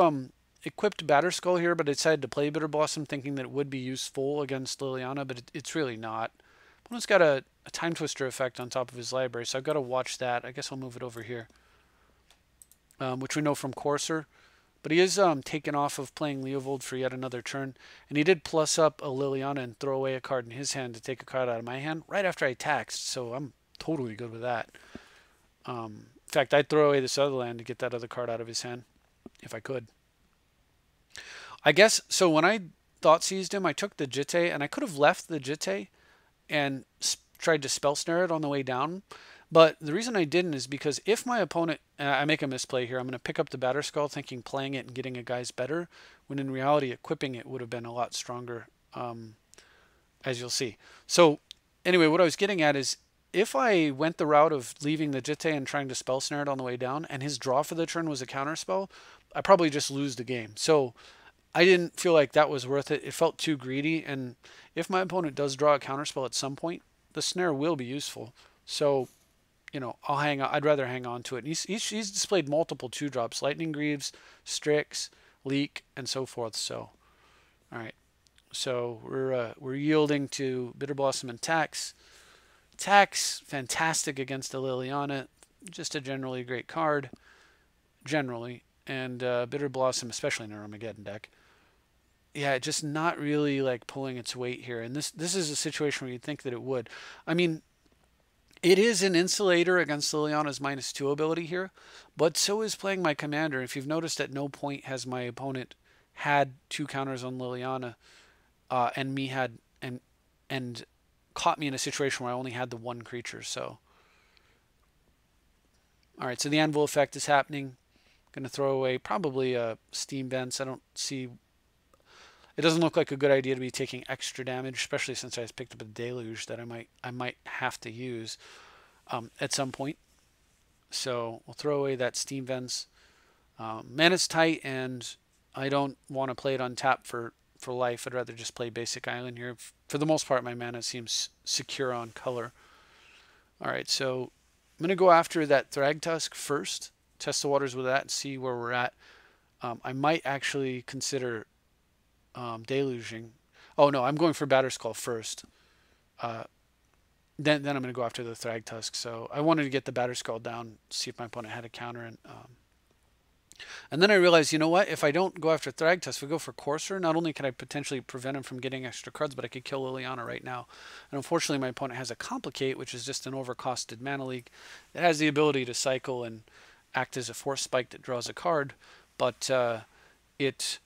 equipped Batterskull here, but I decided to play Bitter Blossom thinking that it would be useful against Liliana, but it's really not. Opponent's got a Time Twister effect on top of his library, so I've got to watch that. I guess I'll move it over here, which we know from Courser. But he is taken off of playing Leovold for yet another turn. And he did plus up a Liliana and throw away a card in his hand to take a card out of my hand right after I taxed. So I'm totally good with that. In fact, I'd throw away this other land to get that other card out of his hand if I could. I guess, so when I thought seized him, I took the Jitte, and I could have left the Jitte and tried to spell snare it on the way down. But the reason I didn't is because if my opponent, I make a misplay here, I'm going to pick up the Batterskull thinking playing it and getting a guy's better, when in reality equipping it would have been a lot stronger, as you'll see. So anyway, what I was getting at is if I went the route of leaving the Jitte and trying to spell snare it on the way down, and his draw for the turn was a counterspell, I probably just lose the game. So I didn't feel like that was worth it. It felt too greedy, and if my opponent does draw a counterspell at some point, the snare will be useful. So you know, I'll hang on. I'd rather hang on to it. He's displayed multiple 2-drops: Lightning Greaves, Strix, Leak, and so forth. So, all right. So we're yielding to Bitter Blossom and Tax. Tax, fantastic against the Liliana. Just a generally great card, generally. And Bitter Blossom, especially in a Armageddon deck. Yeah, just not really like pulling its weight here. And this is a situation where you'd think that it would. I mean, it is an insulator against Liliana's -2 ability here, but so is playing my commander. If you've noticed, at no point has my opponent had 2 counters on Liliana, and caught me in a situation where I only had the 1 creature. So, all right. So the Anvil effect is happening. Going to throw away probably Steam Vents. I don't see. It doesn't look like a good idea to be taking extra damage, especially since I picked up a Deluge that I might have to use at some point. So we'll throw away that Steam Vents. Mana's tight, and I don't want to play it on tap for life. I'd rather just play basic island here. For the most part, my mana seems secure on color. All right, so I'm going to go after that Thragtusk first, test the waters with that, and see where we're at. I might actually consider deluging. Oh no, I'm going for Batterskull first. Then I'm going to go after the Thragtusk. So I wanted to get the Batterskull down, see if my opponent had a counter, and then I realized, you know what? If I don't go after Thragtusk, if we go for Courser, not only can I potentially prevent him from getting extra cards, but I could kill Liliana right now. And unfortunately, my opponent has a Complicate, which is just an overcosted mana leak. It has the ability to cycle and act as a force spike that draws a card, but it's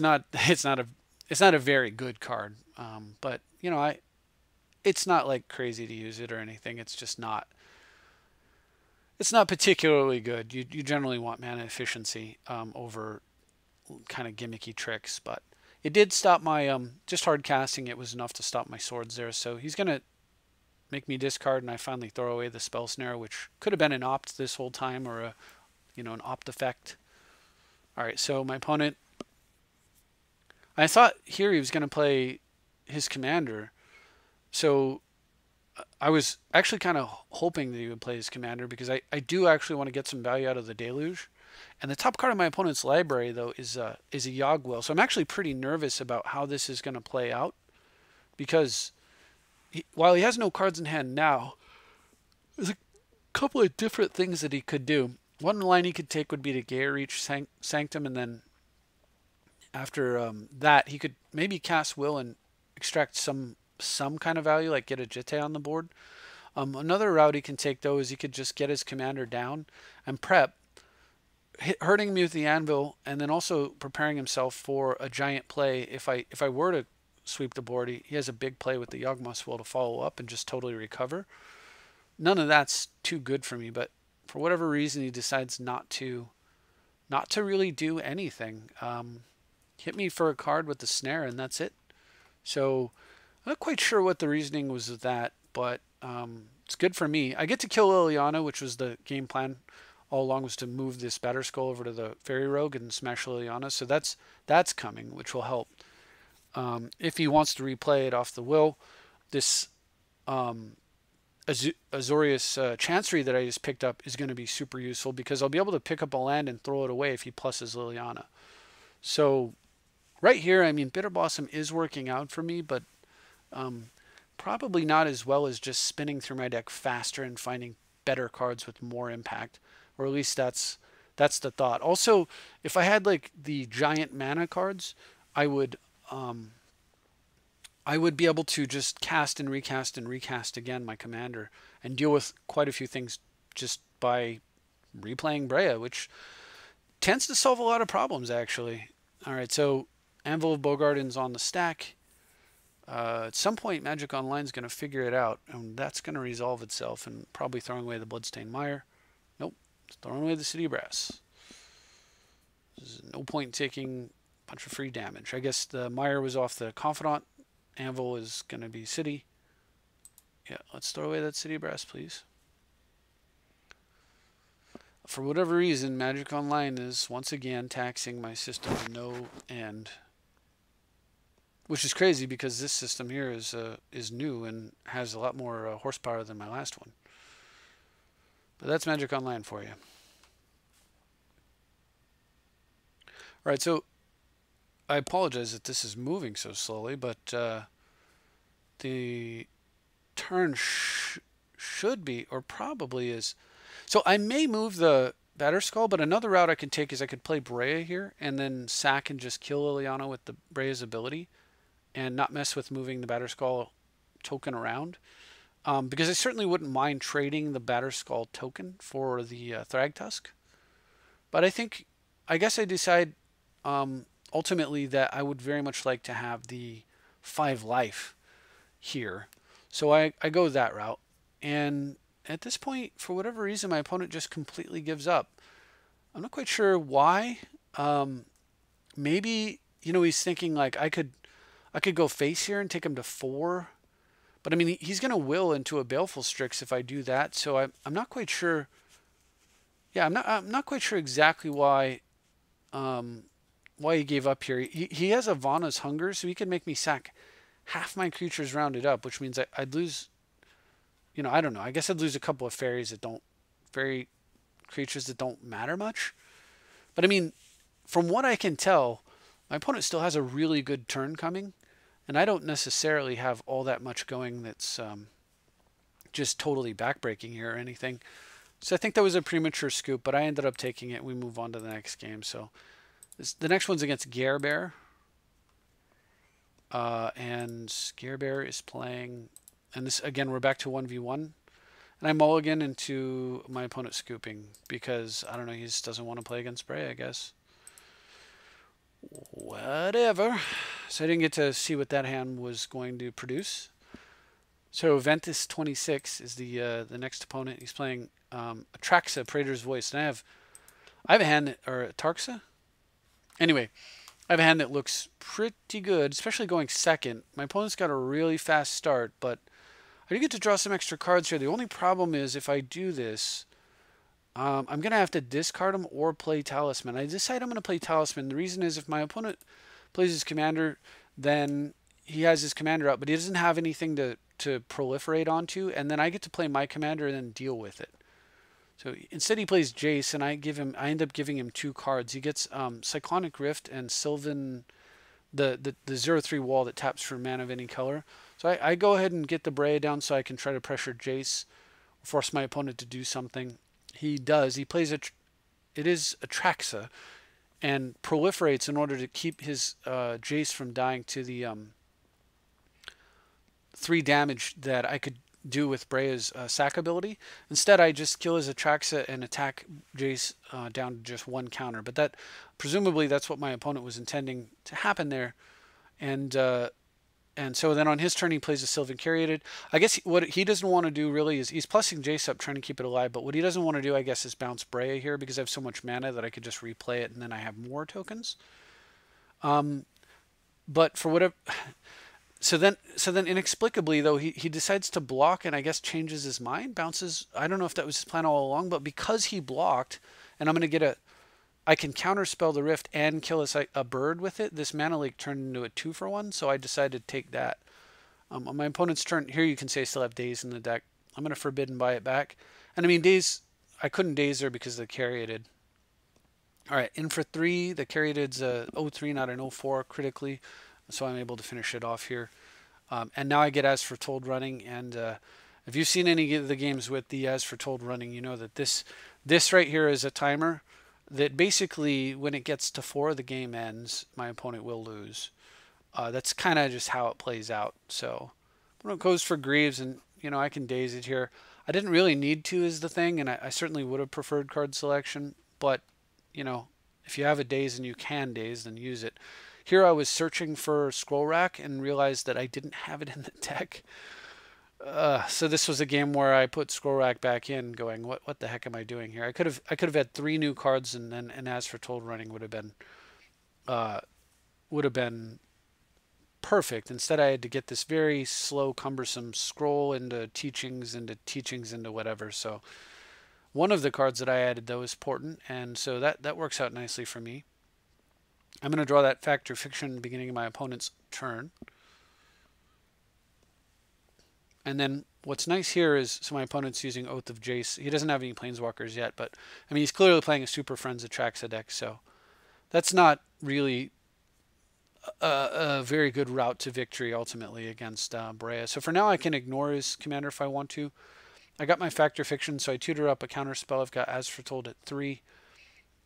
not a very good card. But you know, it's not like crazy to use it or anything. It's just not. It's not particularly good. You generally want mana efficiency over kind of gimmicky tricks, but it did stop my just hard casting. It was enough to stop my swords there. So he's gonna make me discard, and I finally throw away the Spell Snare, which could have been an opt this whole time, or an opt effect. All right, so my opponent. I thought here he was gonna play his commander, so I was actually kind of hoping that he would play his commander, because I do actually want to get some value out of the Deluge. And the top card of my opponent's library, though, is a Yogwell. So I'm actually pretty nervous about how this is going to play out, because while he has no cards in hand now, there's a couple of different things that he could do. One line he could take would be to Gaia Reach Sanctum, and then after that, he could maybe cast Will and extract some kind of value, like get a Jitte on the board. Another route he can take, though, is he could just get his commander down and prep, hurting me with the Anvil, and then also preparing himself for a giant play. If I were to sweep the board, he has a big play with the Yawgmoth's Will to follow up and just totally recover. none of that's too good for me. But for whatever reason, he decides not to really do anything. Hit me for a card with the snare, and that's it. So I'm not quite sure what the reasoning was of that, but it's good for me. I get to kill Liliana, which was the game plan all along, was to move this Batterskull over to the Fairy Rogue and smash Liliana. So that's coming, which will help. If he wants to replay it off the will, this Azorius Chancery that I just picked up is going to be super useful because I'll be able to pick up a land and throw it away if he pluses Liliana. So right here, I mean, Bitter Blossom is working out for me, but probably not as well as just spinning through my deck faster and finding better cards with more impact, or at least that's the thought. Also, if I had like the giant mana cards, I would be able to just cast and recast again my commander and deal with quite a few things just by replaying Breya, which tends to solve a lot of problems actually. All right, so Anvil of Bogarden's on the stack. At some point, Magic Online is going to figure it out, and that's going to resolve itself, and probably throwing away the Bloodstained Mire. Nope, it's throwing away the City Brass. There's no point in taking a bunch of free damage. I guess the Mire was off the Confidant. Anvil is going to be City. Yeah, let's throw away that City Brass, please. For whatever reason, Magic Online is once again taxing my system to no end. Which is crazy because this system here is new and has a lot more horsepower than my last one. But that's Magic Online for you. All right, so I apologize that this is moving so slowly, but the turn should be, or probably is. So I may move the Batterskull, but another route I can take is I could play Breya here and then sack and just kill Liliana with the Breya's ability and not mess with moving the Batterskull token around. Because I certainly wouldn't mind trading the Batterskull token for the Thragtusk. But I guess I decide ultimately that I would very much like to have the 5 life here. So I go that route. And at this point, for whatever reason, my opponent just completely gives up. I'm not quite sure why. Maybe, he's thinking like I could go face here and take him to 4. But I mean, he's going to will into a Baleful Strix if I do that. So I'm not quite sure. Yeah, I'm not quite sure exactly why he gave up here. He has a Vana's Hunger, so he can make me sack half my creatures rounded up, which means I'd lose, I don't know. I guess I'd lose a couple of fairy creatures that don't matter much. But I mean, from what I can tell, my opponent still has a really good turn coming, and I don't necessarily have all that much going that's just totally backbreaking here or anything. So I think that was a premature scoop, but I ended up taking it. We move on to the next game. So the next one's against Gearbear. And Gearbear is playing, and this again, we're back to 1v1. And I mulligan into my opponent scooping because, I don't know, he just doesn't want to play against Breya, I guess. Whatever. So I didn't get to see what that hand was going to produce. So Ventus 26 is the next opponent. He's playing Atraxa, Praetor's Voice. And I have a hand, or Tarxa? Anyway, I have a hand that looks pretty good, especially going second. My opponent's got a really fast start, but I do get to draw some extra cards here. The only problem is if I do this, I'm going to have to discard him or play Talisman. I decide I'm going to play Talisman. The reason is if my opponent plays his commander, then he has his commander out, but he doesn't have anything to proliferate onto, and then I get to play my commander and then deal with it. So instead he plays Jace, and I end up giving him 2 cards. He gets Cyclonic Rift and Sylvan, the 0/3 wall that taps for mana of any color. So I go ahead and get the Breya down so I can try to pressure Jace, force my opponent to do something. He does. He plays it is Atraxa, and proliferates in order to keep his Jace from dying to the 3 damage that I could do with Breya's sack ability. Instead, I just kill his Atraxa and attack Jace down to just 1 counter. But presumably that's what my opponent was intending to happen there. And And so then on his turn, he plays a Sylvan Caryatid. I guess what he doesn't want to do really is he's plussing Jace up, trying to keep it alive. But what he doesn't want to do, I guess, is bounce Breya here because I have so much mana that I could just replay it and then I have more tokens. But for whatever, so then inexplicably though he decides to block and I guess changes his mind, bounces. I don't know if that was his plan all along, but because he blocked, and I'm gonna get a, I can counterspell the Rift and kill a bird with it. This mana leak turned into a 2-for-1, so I decided to take that. On my opponent's turn, here you can say I still have Daze in the deck. I'm going to Forbidden Buy it back. And I mean, Daze, I couldn't Daze her because of the Caryatid. Alright, in for 3. The Caryatid's a 0-3, not an 0-4 critically, so I'm able to finish it off here. And now I get As Foretold running, and if you've seen any of the games with the As Foretold running, you know that this right here is a timer that basically when it gets to 4, the game ends. My opponent will lose. That's kind of just how it plays out. So when it goes for Greaves, and you know I can Daze it here. I didn't really need to is the thing, and I certainly would have preferred card selection. But you know, if you have a Daze and you can Daze, then use it. Here I was searching for Scroll Rack and realized that I didn't have it in the deck. So this was a game where I put Scroll Rack back in, going, what the heck am I doing here? I could have had 3 new cards, and then an As Foretold running would have been perfect. Instead, I had to get this very slow, cumbersome scroll into teachings into whatever. So one of the cards that I added though is Portent, and so that works out nicely for me. I'm going to draw that Fact or Fiction beginning of my opponent's turn. And then what's nice here is, so my opponent's using Oath of Jace. He doesn't have any Planeswalkers yet, but I mean, he's clearly playing a Super Friends Atraxa deck, so that's not really a very good route to victory ultimately against Breya. So for now, I can ignore his commander if I want to. I got my Fact or Fiction, so I tutor up a counter spell. I've got As Foretold at 3.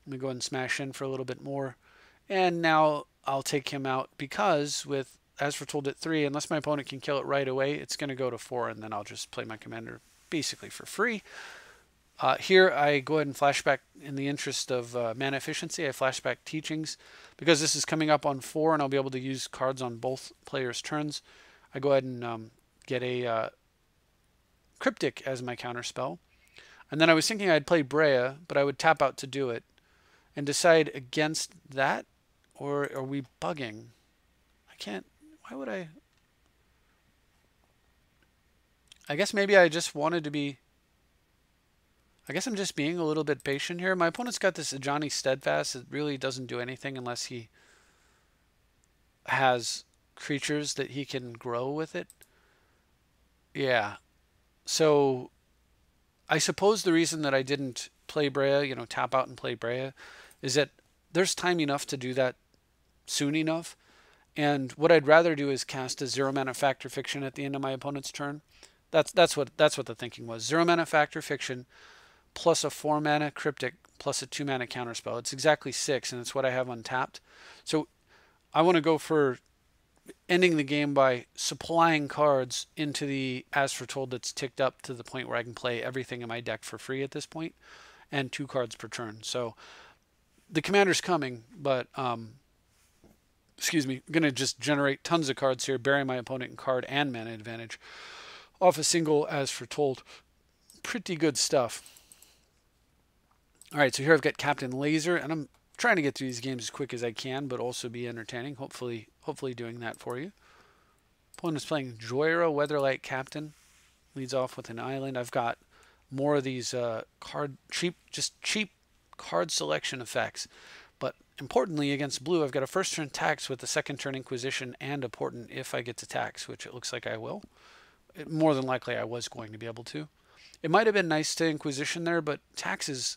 I'm going to go ahead and smash in for a little bit more. And now I'll take him out because with As Foretold at 3, unless my opponent can kill it right away, it's going to go to 4, and then I'll just play my commander basically for free. Here I go ahead and flashback in the interest of mana efficiency. I flashback Teachings because this is coming up on 4 and I'll be able to use cards on both players' turns. I go ahead and get a Cryptic as my counterspell. And then I was thinking I'd play Breya, but I would tap out to do it and decide against that, or are we bugging? I can't, why would I? I guess maybe I just wanted to be, I guess I'm just being a little bit patient here. My opponent's got this Ajani Steadfast. It really doesn't do anything unless he has creatures that he can grow with it. Yeah. So I suppose the reason that I didn't play Breya, you know, tap out and play Breya, is that there's time enough to do that soon enough. And what I'd rather do is cast a 0-mana Fact or Fiction at the end of my opponent's turn. That's what the thinking was. 0-mana Fact or Fiction plus a 4-mana Cryptic plus a 2-mana counterspell. It's exactly 6, and it's what I have untapped. So I want to go for ending the game by supplying cards into the As Foretold that's ticked up to the point where I can play everything in my deck for free at this point, and 2 cards per turn. So the commander's coming, but excuse me, I'm going to just generate tons of cards here, bury my opponent in card and mana advantage off a single As Foretold. Pretty good stuff. All right, so here I've got Captain Laser, and I'm trying to get through these games as quick as I can, but also be entertaining. Hopefully doing that for you. Opponent's playing Joyra, Weatherlight Captain. Leads off with an island. I've got more of these cheap card selection effects. But importantly, against blue, I've got a first turn tax with a second turn Inquisition and a Portent if I get to tax, which it looks like I will. More than likely I was going to be able to. It might have been nice to Inquisition there, but tax is,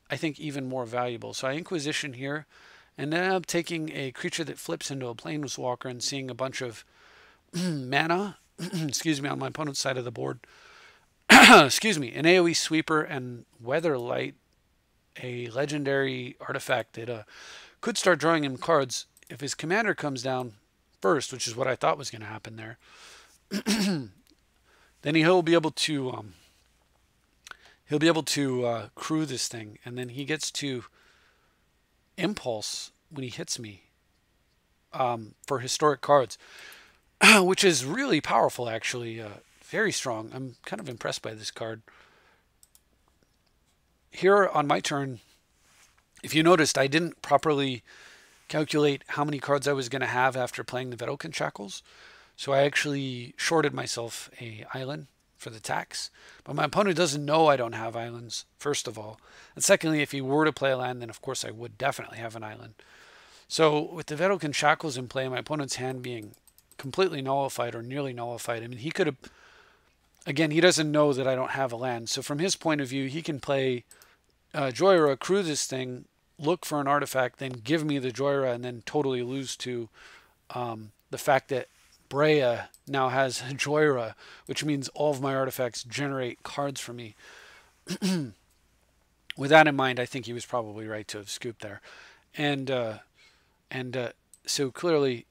I think, even more valuable. So I Inquisition here, and then I'm taking a creature that flips into a Planeswalker and seeing a bunch of mana, excuse me, on my opponent's side of the board. Excuse me, an AoE Sweeper and Weatherlight, a legendary artifact that could start drawing him cards if his commander comes down first, which is what I thought was going to happen there. Then he'll be able to crew this thing, and then he gets to impulse when he hits me for historic cards. which is really powerful, actually. Very strong. I'm kind of impressed by this card. Here on my turn, if you noticed, I didn't properly calculate how many cards I was going to have after playing the Vedalken Shackles. So I actually shorted myself a island for the tax. But my opponent doesn't know I don't have islands, first of all. And secondly, if he were to play a land, then of course I would definitely have an island. So with the Vedalken Shackles in play, my opponent's hand being completely nullified or nearly nullified, I mean, he could have, again, he doesn't know that I don't have a land. So from his point of view, he can play Joyra, accrue this thing, look for an artifact, then give me the Joyra, and then totally lose to the fact that Breya now has Joyra, which means all of my artifacts generate cards for me. With that in mind, I think he was probably right to have scooped there, and so clearly,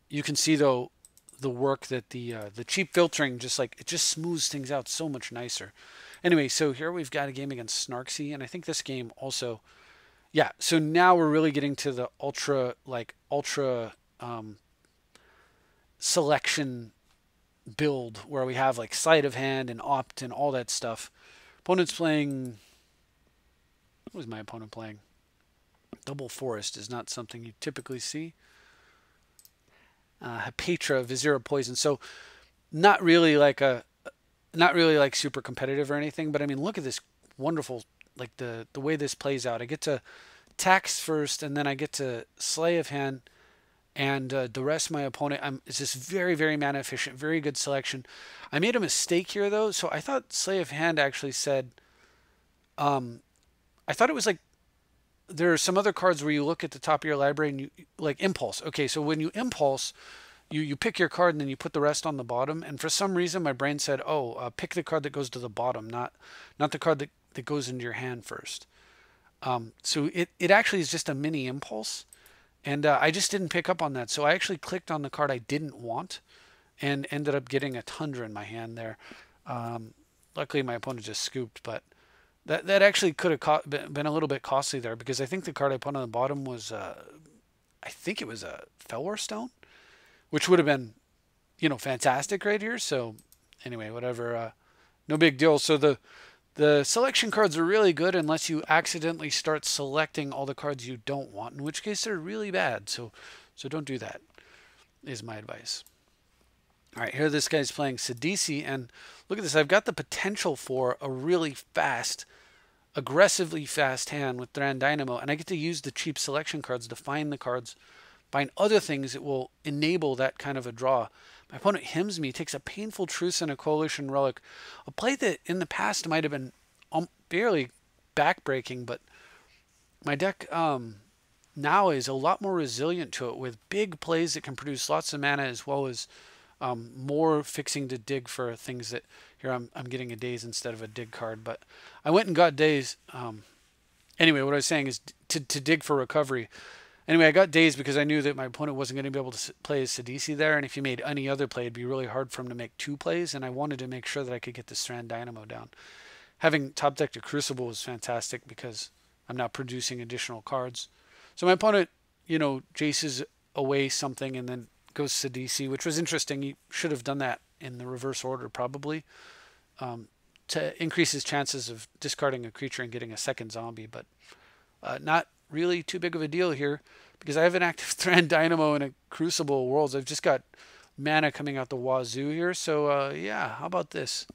you can see though the work that the cheap filtering just like it just smooths things out so much nicer. Anyway, so here we've got a game against Snarksy, and I think this game also, yeah. So now we're really getting to the ultra selection build where we have like sleight of hand and opt and all that stuff. Opponent's playing. What was my opponent playing? Double Forest is not something you typically see. Hypetra, Vizira Poison. So not really like super competitive or anything, but I mean, look at this wonderful, like the way this plays out. I get to tax first, and then I get to Slay of Hand, and the rest of my opponent. It's just very, very mana efficient, very good selection. I made a mistake here though, so I thought Slay of Hand actually said, I thought it was like there are some other cards where you look at the top of your library and you like Impulse. Okay, so when you Impulse, you pick your card and then you put the rest on the bottom. And for some reason, my brain said, "Oh, pick the card that goes to the bottom, not the card that goes into your hand first." So it actually is just a mini Impulse, and I just didn't pick up on that. So I actually clicked on the card I didn't want, and ended up getting a Tundra in my hand there. Luckily, my opponent just scooped, but that actually could have been a little bit costly there because I think the card I put on the bottom was I think it was a Fellwar Stone, which would have been, fantastic right here. So anyway, whatever, no big deal. So the selection cards are really good unless you accidentally start selecting all the cards you don't want, in which case they're really bad. So don't do that, is my advice. All right, here this guy's playing Sidisi, and look at this. I've got the potential for a really fast, aggressively fast hand with Thran Dynamo, and I get to use the cheap selection cards to find the cards, find other things that will enable that kind of a draw. My opponent hymns me, takes a Painful Truce and a Coalition Relic, a play that in the past might have been barely backbreaking, but my deck now is a lot more resilient to it with big plays that can produce lots of mana as well as more fixing to dig for things that here I'm getting a Daze instead of a dig card, but I went and got Daze. Anyway, what I was saying is to dig for recovery. Anyway, I got Daze because I knew that my opponent wasn't going to be able to play as Sidisi there, and if he made any other play, it'd be really hard for him to make two plays, and I wanted to make sure that I could get the Strand Dynamo down. Having top decked a Crucible was fantastic because I'm now producing additional cards. So my opponent, jaces away something and then goes Sidisi, which was interesting. He should have done that in the reverse order probably, to increase his chances of discarding a creature and getting a second zombie, but not really too big of a deal here because I have an active Thran Dynamo and a Crucible Worlds. I've just got mana coming out the wazoo here, so yeah, how about this?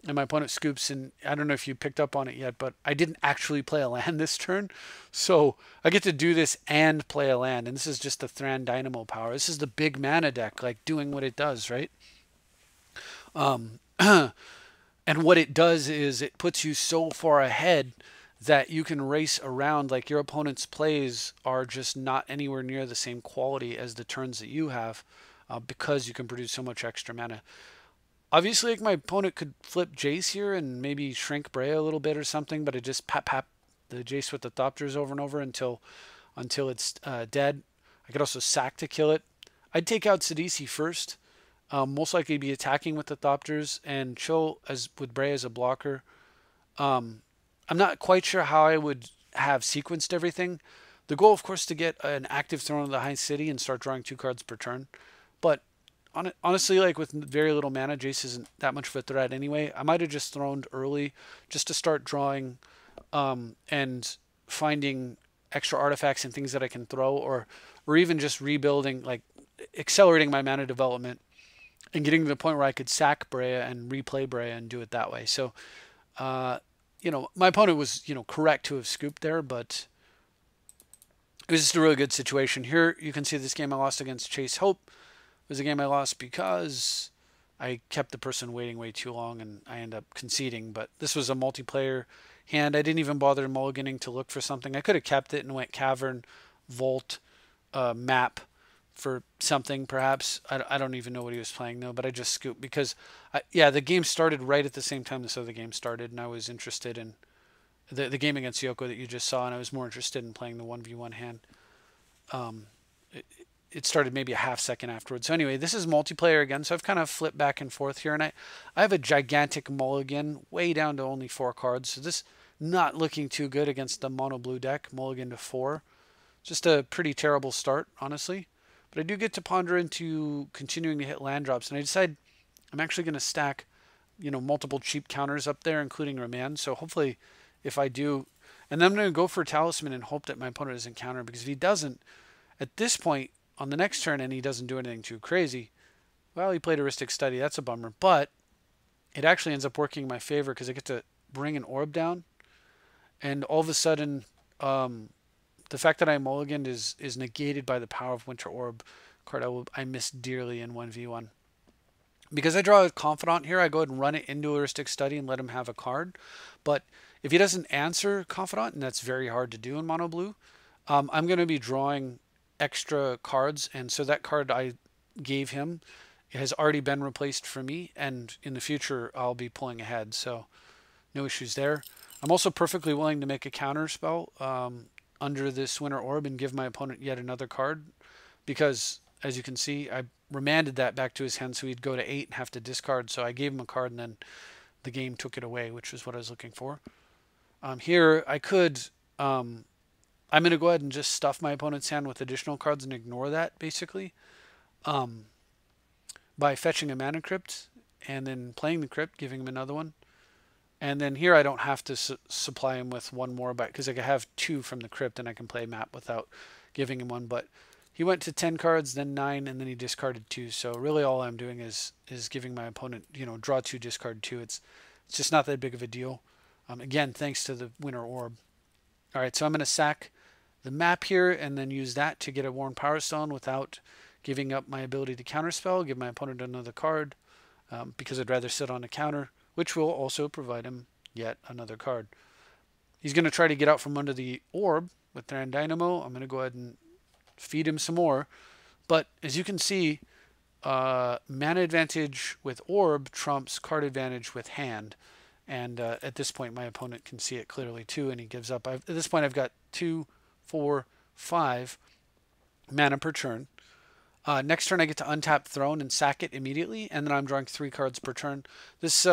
And my opponent scoops, and I don't know if you picked up on it yet, but I didn't actually play a land this turn. So I get to do this and play a land, and this is just the Thran Dynamo power. This is the big mana deck, like doing what it does, right? And what it does is it puts you so far ahead that you can race around, like your opponent's plays are just not anywhere near the same quality as the turns that you have because you can produce so much extra mana. Obviously, like my opponent could flip Jace here and maybe shrink Breya a little bit or something, but it just pap the Jace with the Thopters over and over until it's dead. I could also sack to kill it. I'd take out Sidisi first. Most likely be attacking with the Thopters and chill as with Breya as a blocker. I'm not quite sure how I would have sequenced everything, The goal, of course, to get an active throne of the High City and start drawing 2 cards per turn. But honestly, like with very little mana, Jace isn't that much of a threat anyway. I might have just throned early just to start drawing and finding extra artifacts and things that I can throw, or even just rebuilding, like accelerating my mana development and getting to the point where I could sack Breya and replay Breya and do it that way. So, my opponent was, correct to have scooped there, but it was just a really good situation. Here you can see this game I lost against Chase Hope was a game I lost because I kept the person waiting way too long and I ended up conceding. But this was a multiplayer hand. I didn't even bother mulliganing to look for something. I could have kept it and went Cavern, Vault, Map for something perhaps. I don't even know what he was playing though, but I just scooped because, the game started right at the same time this other game started, and I was interested in the game against Yoko that you just saw, and I was more interested in playing the 1v1 hand. It started maybe a half second afterwards. So anyway, this is multiplayer again, so I've kind of flipped back and forth here, and I have a gigantic mulligan way down to only 4 cards. So this not looking too good against the mono blue deck. Mulligan to 4. Just a pretty terrible start, honestly. But I do get to ponder into continuing to hit land drops, and I decide I'm actually going to stack, multiple cheap counters up there, including Remand. So hopefully, if I do, and then I'm going to go for Talisman and hope that my opponent doesn't counter, because if he doesn't, at this point, on the next turn, and he doesn't do anything too crazy, well, he played Heuristic Study. That's a bummer. But it actually ends up working in my favor because I get to bring an orb down. And all of a sudden, the fact that I mulliganed is negated by the power of Winter Orb card I miss dearly in 1v1. Because I draw a Confidant here, I go ahead and run it into Heuristic Study and let him have a card. But if he doesn't answer Confidant, and that's very hard to do in mono blue, I'm going to be drawing extra cards, and so that card I gave him has already been replaced for me, and in the future I'll be pulling ahead, so no issues there. I'm also perfectly willing to make a counter spell under this Winter Orb and give my opponent yet another card, because as you can see I remanded that back to his hand so he'd go to 8 and have to discard, so I gave him a card and then the game took it away, which is what I was looking for. Here I could I'm going to go ahead and just stuff my opponent's hand with additional cards and ignore that, basically, by fetching a Mana Crypt and then playing the Crypt, giving him another one. And then here I don't have to supply him with one more, because I can have 2 from the Crypt and I can play a map without giving him one. But he went to 10 cards, then 9, and then he discarded 2. So really all I'm doing is giving my opponent, draw 2, discard 2. It's just not that big of a deal. Again, thanks to the Winter Orb. All right, so I'm going to sack the map here and then use that to get a Worn Power Stone without giving up my ability to counterspell, give my opponent another card, because I'd rather sit on a counter, which will also provide him yet another card. He's going to try to get out from under the orb with Thran Dynamo. I'm going to go ahead and feed him some more. But as you can see, mana advantage with orb trumps card advantage with hand. And at this point, my opponent can see it clearly too, and he gives up. At this point, I've got 2, 4, 5 mana per turn. Next turn I get to untap Throne and sack it immediately, and then I'm drawing 3 cards per turn. This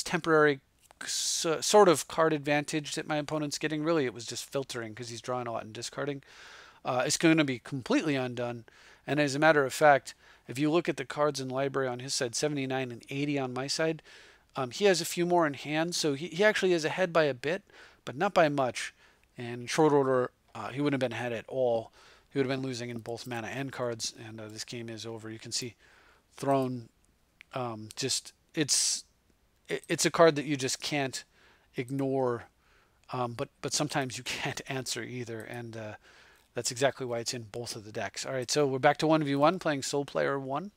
temporary sort of card advantage that my opponent's getting, really it was just filtering because he's drawing a lot and discarding, is going to be completely undone. And as a matter of fact, if you look at the cards in library on his side, 79 and 80 on my side, he has a few more in hand, so he actually is ahead by a bit, but not by much. And in short order, he wouldn't have been ahead at all. He would have been losing in both mana and cards, and this game is over. You can see Throne, it's a card that you just can't ignore, but sometimes you can't answer either, and that's exactly why it's in both of the decks. All right, so we're back to 1v1, playing Soul Player 1.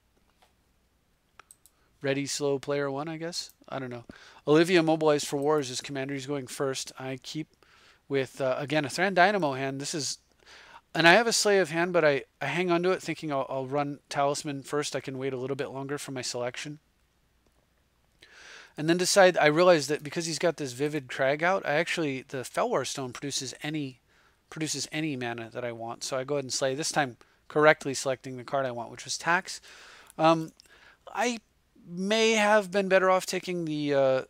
Ready, Slow Player 1, I guess. I don't know. Olivia mobilized for war as his commander. He's going first. I keep with, again, a Thran Dynamo hand. This is, and I have a Slay of Hand, but I hang on to it thinking I'll run Talisman first. I can wait a little bit longer for my selection. And then decide, I realize that because he's got this Vivid Crag out, the Felwar Stone produces any mana that I want. So I go ahead and Slay, this time correctly selecting the card I want, which was Tax. I may have been better off taking the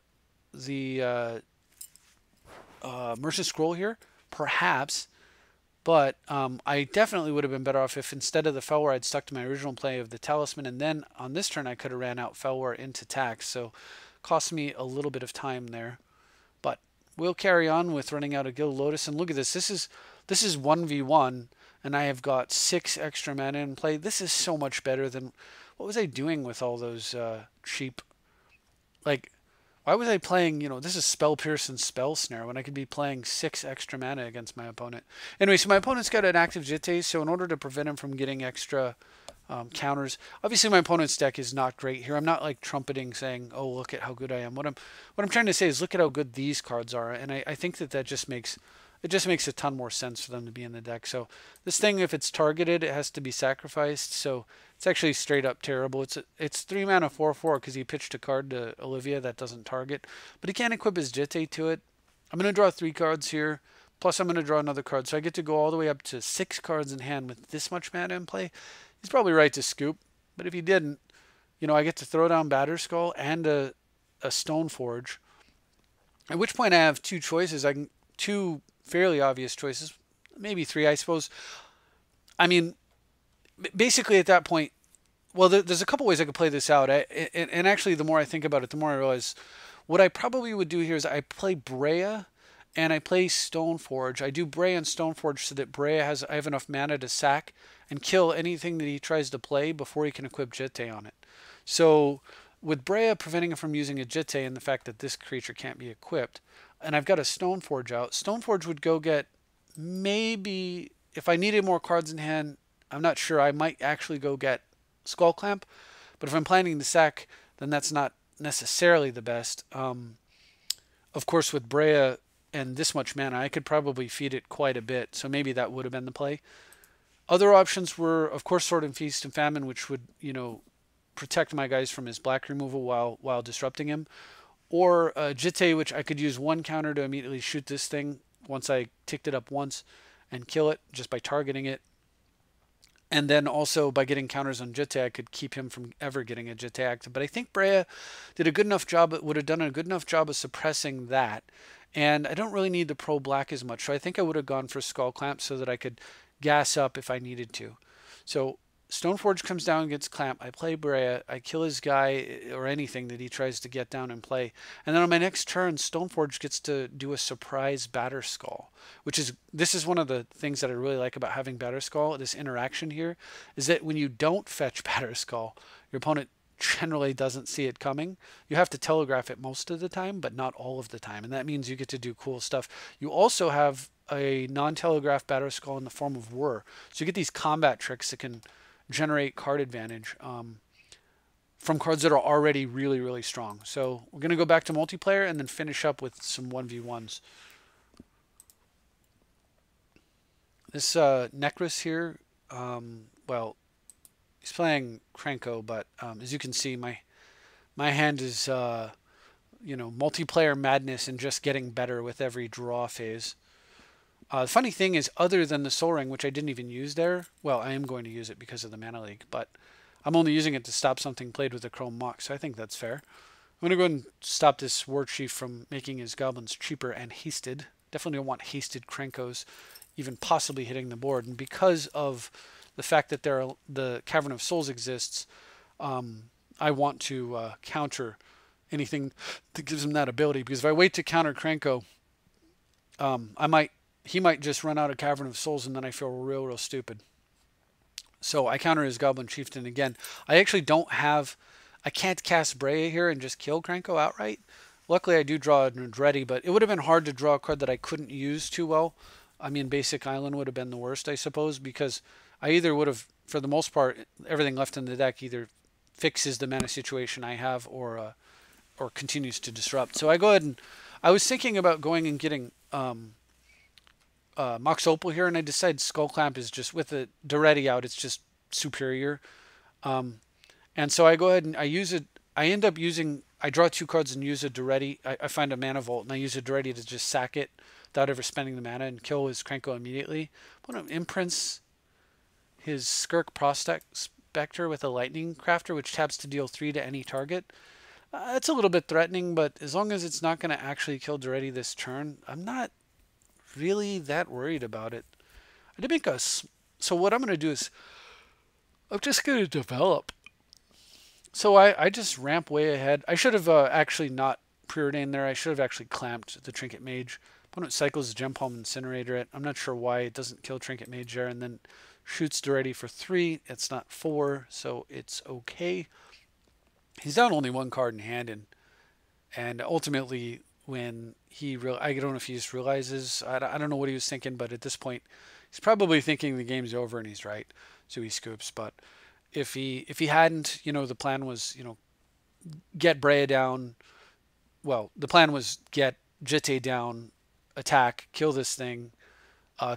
Merchant Scroll here, perhaps, But I definitely would have been better off if instead of the Felwar, I'd stuck to my original play of the Talisman, and then on this turn I could have ran out Felwar into tax. So cost me a little bit of time there. But we'll carry on with running out of Gilded Lotus. And look at this. This is 1v1, and I have got 6 extra mana in play. This is so much better than what was I doing with all those cheap, like, why was I playing, this is Spell Pierce and Spell Snare when I could be playing 6 extra mana against my opponent? Anyway, so my opponent's got an active Jitte, so in order to prevent him from getting extra counters, obviously my opponent's deck is not great here. I'm not like trumpeting saying, oh, look at how good I am. What I'm trying to say is look at how good these cards are, and I think that just makes a ton more sense for them to be in the deck. So this thing, if it's targeted, it has to be sacrificed. So it's actually straight up terrible. It's 3 mana 4/4 because he pitched a card to Olivia that doesn't target, but he can't equip his Jitte to it. I'm going to draw 3 cards here, plus I'm going to draw another card. So I get to go all the way up to 6 cards in hand with this much mana in play. He's probably right to scoop, but if he didn't, I get to throw down Batterskull and a Stoneforge. At which point I have 2 choices. I can 2 fairly obvious choices, maybe 3, I suppose. I mean, basically at that point, well, there's a couple ways I could play this out. And actually, the more I think about it, the more I realize what I probably would do here is I play Breya and I play Stoneforge. I do Breya and Stoneforge so that I have enough mana to sack and kill anything that he tries to play before he can equip Jitte on it. So with Breya preventing him from using a Jitte and the fact that this creature can't be equipped, and I've got a Stoneforge out, Stoneforge would go get, maybe, if I needed more cards in hand, I'm not sure, I might actually go get Skull Clamp. But if I'm planning to sack, then that's not necessarily the best. Of course, with Breya and this much mana, I could probably feed it quite a bit, so maybe that would have been the play. Other options were, of course, Sword and Feast and Famine, which would, protect my guys from his black removal while disrupting him. Or Jitte, which I could use 1 counter to immediately shoot this thing once I ticked it up once and kill it just by targeting it. And then also by getting counters on Jitte, I could keep him from ever getting a Jitte active. But I think Breya did a good enough job, would have done a good enough job of suppressing that. And I don't really need the pro black as much. So I think I would have gone for Skull Clamp so that I could gas up if I needed to. So Stoneforge comes down and gets Clamp. I play Breya. I kill his guy or anything that he tries to get down and play. And then on my next turn, Stoneforge gets to do a surprise Batterskull, this is one of the things that I really like about having Batterskull, this interaction here, is that when you don't fetch Batterskull, your opponent generally doesn't see it coming. You have to telegraph it most of the time, but not all of the time. And that means you get to do cool stuff. You also have a non-telegraph Batterskull in the form of Whir. So you get these combat tricks that can generate card advantage from cards that are already really, really strong. So we're going to go back to multiplayer and then finish up with some 1v1s. This Necros here, well, he's playing Krenko, but as you can see, my hand is, multiplayer madness and just getting better with every draw phase. The funny thing is, other than the Soul Ring, which I didn't even use there, well, I am going to use it because of the Mana Leak, but I'm only using it to stop something played with a Chrome Mox, so I think that's fair. I'm going to go ahead and stop this War Chief from making his goblins cheaper and hasted. Definitely don't want hasted Krenkos even possibly hitting the board. And because of the fact that the Cavern of Souls exists, I want to counter anything that gives him that ability. Because if I wait to counter Krenko, he might just run out of Cavern of Souls, and then I feel real, real stupid. So I counter his Goblin Chieftain again. I actually I can't cast Breya here and just kill Krenko outright. Luckily, I do draw an Andretti, but it would have been hard to draw a card that I couldn't use too well. I mean, Basic Island would have been the worst, I suppose, because I either would have, for the most part, everything left in the deck either fixes the mana situation I have or continues to disrupt. So I go ahead and I was thinking about going and getting Mox Opal here, and I decided Skull Clamp is just, with the Duretti out, it's just superior. And so I go ahead and I use it. I draw 2 cards and use a Duretti. I find a Mana Vault, and I use a Duretti to just sack it without ever spending the mana and kill his Krenko immediately. I'm going to imprints his Skirk Prospector with a Lightning Crafter, which taps to deal 3 to any target. It's a little bit threatening, but as long as it's not going to actually kill Duretti this turn, I'm not really that worried about it. I did make so what I'm going to do is I'm just going to develop. So I just ramp way ahead. I should have actually not preordained there. I should have actually clamped the Trinket Mage. Opponent cycles the Gem Palm Incinerator it. I'm not sure why it doesn't kill Trinket Mage there, and then shoots Duretti for 3. It's not 4, so it's okay. He's down only 1 card in hand, and ultimately when I don't know if he just realizes, I don't know what he was thinking, but at this point he's probably thinking the game's over, and he's right, so he scoops. But if he hadn't, the plan was, get Breya down. Well, the plan was get Jete down, attack, kill this thing,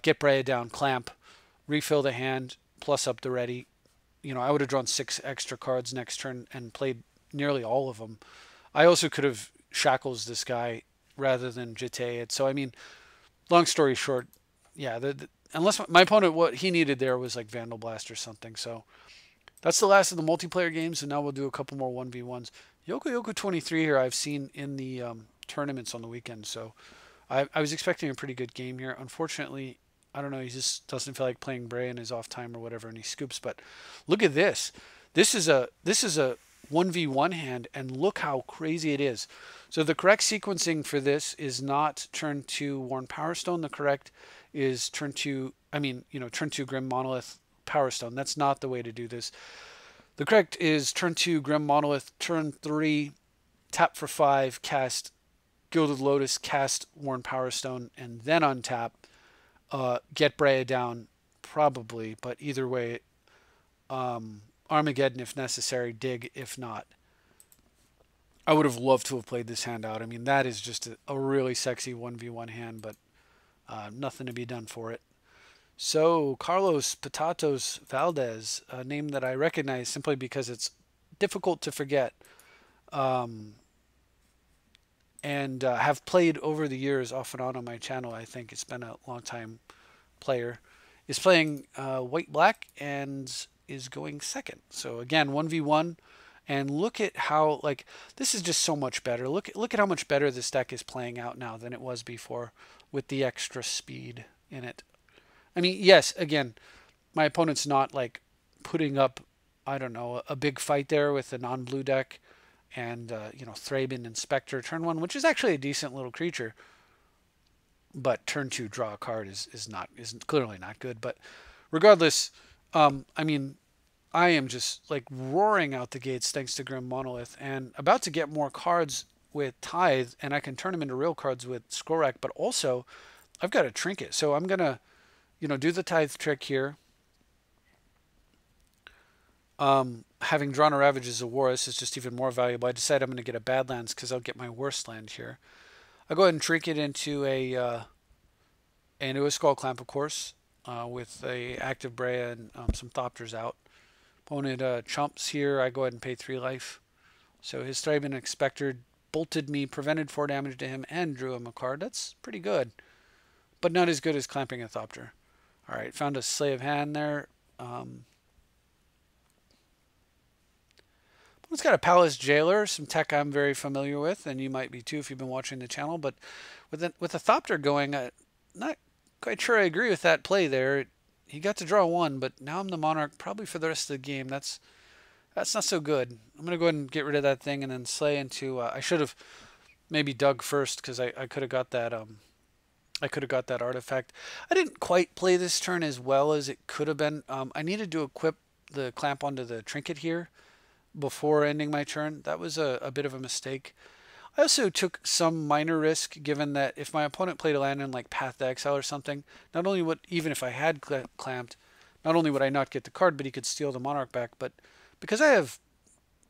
get Breya down, clamp, refill the hand, plus up the ready. I would have drawn 6 extra cards next turn and played nearly all of them. I also could have shackles this guy rather than Jete it. So, I mean, long story short, yeah, unless my opponent, what he needed there was like Vandal Blast or something. So that's the last of the multiplayer games, and now we'll do a couple more 1v1s. Yoko Yoko 23 here I've seen in the tournaments on the weekend, so I was expecting a pretty good game here. Unfortunately, I don't know, he just doesn't feel like playing Bray in his off time or whatever, and he scoops. But look at this. This is a 1v1 hand, and look how crazy it is. So the correct sequencing for this is not turn 2 Worn Power Stone. The correct is turn 2, turn 2 Grim Monolith Power Stone. That's not the way to do this. The correct is turn 2 Grim Monolith, turn 3 tap for 5, cast Gilded Lotus, cast Worn Power Stone, and then untap. Get Breya down, probably, but either way, Armageddon if necessary, dig if not. I would have loved to have played this hand out. I mean, that is just a really sexy 1v1 hand, but nothing to be done for it. So, Carlos Patatos Valdez, a name that I recognize simply because it's difficult to forget, and have played over the years off and on my channel. I think it's been a long time player. Is playing white-black and is going second. So again, 1v1, and look at how, like, this is just so much better. Look at how much better this deck is playing out now than it was before with the extra speed in it. I mean, yes, again, my opponent's not like putting up, I don't know, a big fight there with a non-blue deck and Thraben Inspector turn 1, which is actually a decent little creature. But turn 2 draw a card is clearly not good. But regardless, I mean, I am just like roaring out the gates thanks to Grim Monolith, and about to get more cards with Tithe, and I can turn them into real cards with Scroll Rack. But also, I've got a Trinket, so I'm gonna, do the Tithe trick here. Having drawn a Ravages of War, this is just even more valuable. I decide I'm going to get a Badlands because I'll get my worst land here. I'll go ahead and Trinket into a Skull Clamp, of course, with a active Breya and some Thopters out. Opponent chumps here. I go ahead and pay 3 life. So his Thraben Inspector bolted me, prevented 4 damage to him, and drew him a card. That's pretty good, but not as good as clamping a Thopter. All right, found a Slay of Hand there. It's got a Palace Jailer, some tech I'm very familiar with, and you might be too if you've been watching the channel. But with a Thopter going, not quite sure I agree with that play there. He got to draw 1, but now I'm the Monarch probably for the rest of the game. That's not so good. I'm going to go ahead and get rid of that thing and then Slay into... I should have maybe dug first because I could have got that... I could have got that artifact. I didn't quite play this turn as well as it could have been. I needed to equip the clamp onto the Trinket here before ending my turn. That was a bit of a mistake. I also took some minor risk, given that if my opponent played a land in like Path to Exile or something, not only would, even if I had clamped, not only would I not get the card, but he could steal the Monarch back. But because I have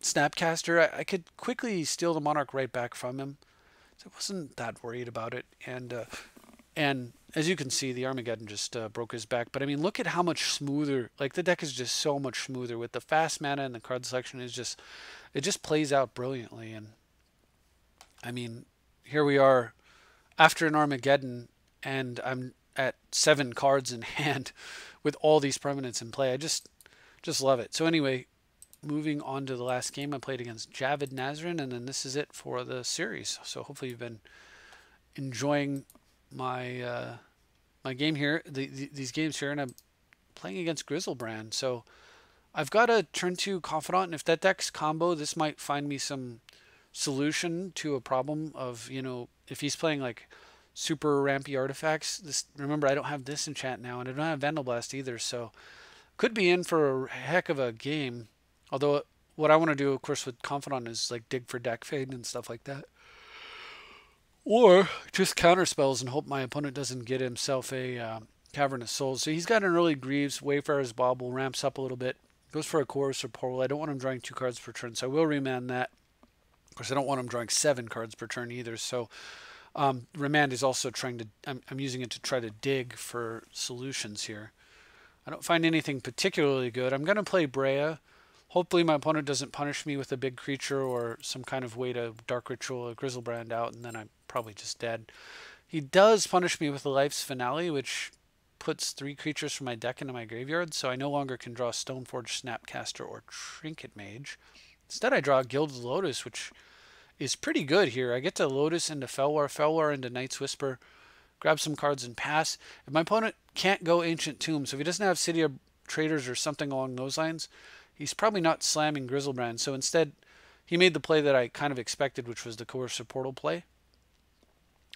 Snapcaster, I could quickly steal the Monarch right back from him. So I wasn't that worried about it. And as you can see, the Armageddon just broke his back. But I mean, look at how much smoother, like the deck is just so much smoother with the fast mana, and the card selection is just, it just plays out brilliantly. And I mean, here we are after an Armageddon, and I'm at 7 cards in hand with all these permanents in play. I just love it. So anyway, moving on to the last game, I played against Javid Nazrin, and then this is it for the series. So hopefully you've been enjoying my my game here, these games here, and I'm playing against Grizzlebrand. So I've got a turn 2 Confidant, and if that deck's combo, this might find me some solution to a problem of, if he's playing like super rampy artifacts. Remember, I don't have Disenchant now, and I don't have Vandalblast either, so could be in for a heck of a game. Although what I want to do, of course, with Confidant is like dig for deck fade and stuff like that. Or just counter spells and hope my opponent doesn't get himself a Cavernous Souls. So he's got an early Greaves, Wayfarer's Bauble, ramps up a little bit, goes for a Chorus or Portal. I don't want him drawing 2 cards per turn, so I will remand that. Of course, I don't want him drawing 7 cards per turn either, so remand is also trying to, I'm using it to try to dig for solutions here. I don't find anything particularly good. I'm going to play Breya. Hopefully my opponent doesn't punish me with a big creature or some kind of way to Dark Ritual a Grizzlebrand out, and then I'm probably just dead. He does punish me with a Life's Finale, which puts 3 creatures from my deck into my graveyard, so I no longer can draw Stoneforge, Snapcaster, or Trinket Mage. Instead, I draw Gilded Lotus, which is pretty good here. I get to Lotus into Felwar into Night's Whisper, grab some cards and pass. If my opponent can't go Ancient Tomb, so if he doesn't have City of Traders or something along those lines, he's probably not slamming Grizzlebrand. So instead, he made the play that I kind of expected, which was the Coercive Portal play.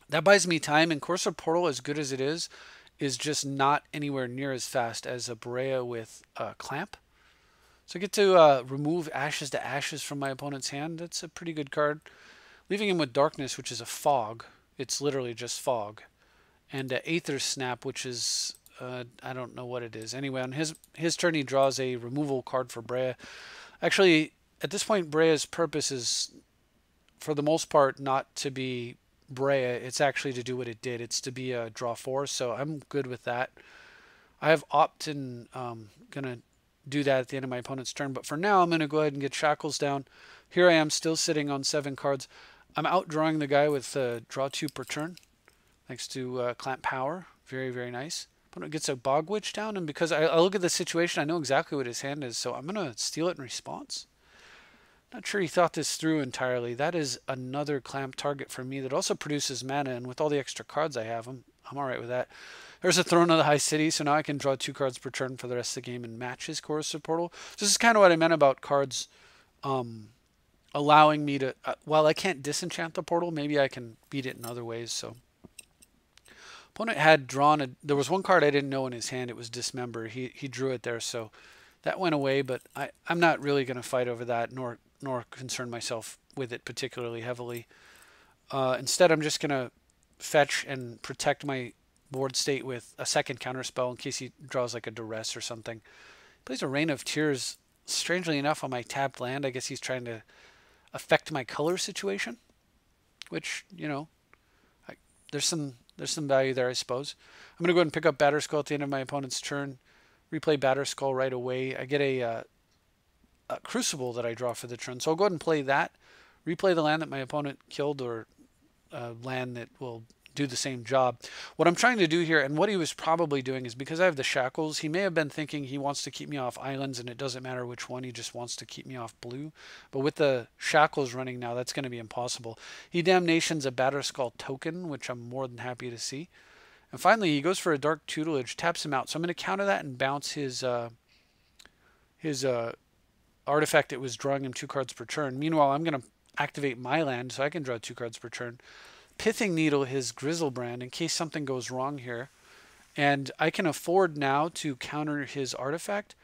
That buys me time, and Coercive Portal, as good as it is just not anywhere near as fast as a Breya with Clamp. So I get to remove Ashes to Ashes from my opponent's hand. That's a pretty good card. Leaving him with Darkness, which is a Fog. It's literally just Fog. And Aether's Snap, which is, I don't know what it is. Anyway, on his turn, he draws a removal card for Breya. Actually, at this point, Breya's purpose is, for the most part, not to be Breya. It's actually to do what it did. It's to be a draw 4, so I'm good with that. I have Opt and going to do that at the end of my opponent's turn, but for now, I'm going to go ahead and get Shackles down. Here I am still sitting on 7 cards. I'm outdrawing the guy with draw 2 per turn, thanks to Clamp Power. Very, very nice. Opponent gets a Bog Witch down, and because I look at the situation, I know exactly what his hand is, so I'm going to steal it in response. Not sure he thought this through entirely. That is another Clamp target for me that also produces mana, and with all the extra cards I have, I'm alright with that. There's a Throne of the High City, so now I can draw 2 cards per turn for the rest of the game and match his Coercive Portal. So this is kind of what I meant about cards allowing me to, while I can't disenchant the portal, maybe I can beat it in other ways. So opponent had drawn there was one card I didn't know in his hand. It was Dismember. He drew it there, so that went away, but I'm not really going to fight over that, nor concern myself with it particularly heavily. Instead, I'm just going to fetch and protect my board state with a second counterspell in case he draws like a Duress or something. Plays a Rain of Tears, strangely enough, on my tapped land. I guess he's trying to affect my color situation, which, there's some value there, I suppose. I'm going to go ahead and pick up Batterskull at the end of my opponent's turn, replay Batterskull right away. I get a Crucible that I draw for the turn, so I'll go ahead and play that, replay the land that my opponent killed, or land that will do the same job. What I'm trying to do here, and what he was probably doing, is because I have the Shackles, he may have been thinking he wants to keep me off islands, and it doesn't matter which one, he just wants to keep me off blue. But with the Shackles running now, that's going to be impossible. He Damnation's a Batterskull token, which I'm more than happy to see. And finally, he goes for a Dark Tutelage, taps him out. So I'm going to counter that and bounce his artifact that was drawing him 2 cards per turn. Meanwhile, I'm going to activate my land so I can draw 2 cards per turn. Pithing Needle his Grizzlebrand in case something goes wrong here. And I can afford now to counter his artifact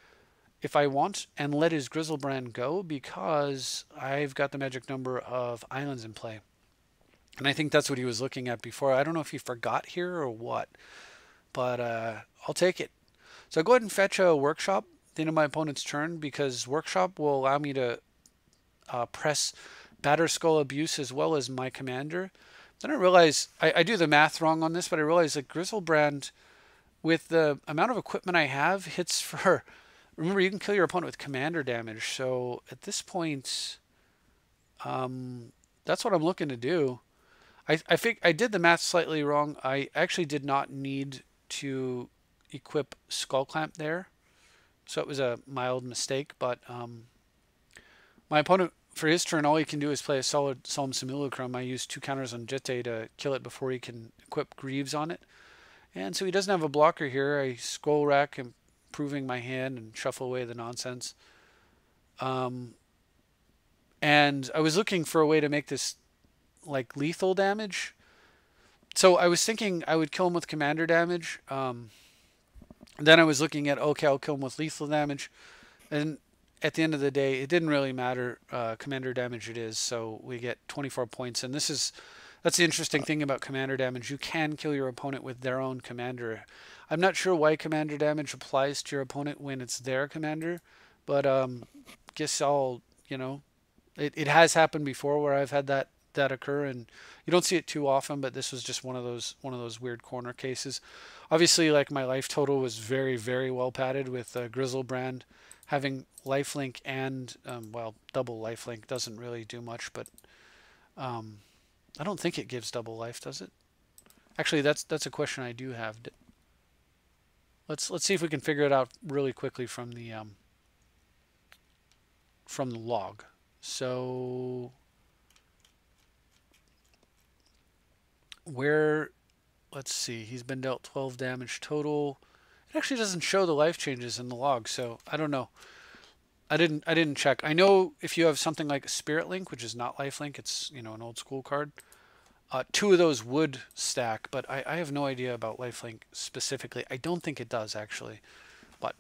if I want and let his Grizzlebrand go because I've got the magic number of islands in play. And I think that's what he was looking at before. I don't know if he forgot here or what, but I'll take it. So I'll go ahead and fetch a Workshop at the end of my opponent's turn because Workshop will allow me to press Batterskull Abuse as well as my commander. Then I realize I do the math wrong on this, but I realize that Grizzlebrand, with the amount of equipment I have, hits for... Remember, you can kill your opponent with commander damage. So at this point, that's what I'm looking to do. I think I did the math slightly wrong. I actually did not need to equip Skull Clamp there. So it was a mild mistake, but my opponent... For his turn, all he can do is play a solid Solemn Simulacrum. I use 2 counters on Jitte to kill it before he can equip Greaves on it. And so he doesn't have a blocker here. I scroll rack, improving my hand, and shuffle away the nonsense. Um, and I was looking for a way to make this like lethal damage. So I was thinking I would kill him with commander damage. Then I was looking at, okay, I'll kill him with lethal damage. And at the end of the day, it didn't really matter. Commander damage it is, so we get 24 points. And that's the interesting thing about commander damage. You can kill your opponent with their own commander. I'm not sure why commander damage applies to your opponent when it's their commander, but guess it has happened before where I've had that occur, and you don't see it too often, but this was just one of those weird corner cases. Obviously, like, my life total was very, very well padded with Grizzlebrand having lifelink and double lifelink doesn't really do much, but I don't think it gives double life, does it? Actually, that's a question I do have. Let's see if we can figure it out really quickly from the log. So let's see, he's been dealt 12 damage total. It actually doesn't show the life changes in the log, so I don't know. I didn't check. I know if you have something like a Spirit Link, which is not life link, it's an old school card. Two of those would stack, but I have no idea about lifelink specifically. I don't think it does, actually. But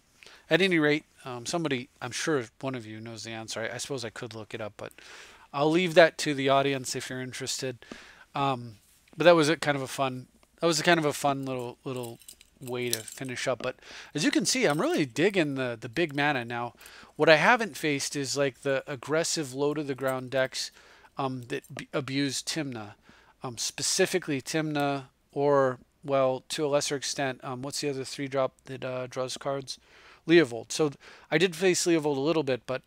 at any rate, somebody, I'm sure one of you knows the answer. I suppose I could look it up, but I'll leave that to the audience if you're interested. But that was kind of a fun. That was kind of a fun little way to finish up. But as you can see, I'm really digging the big mana now. What I haven't faced is like the aggressive low to the ground decks that abuse Tymna. Specifically Tymna, or, well, to a lesser extent, what's the other 3-drop that draws cards? Leovold. So I did face Leovold a little bit, but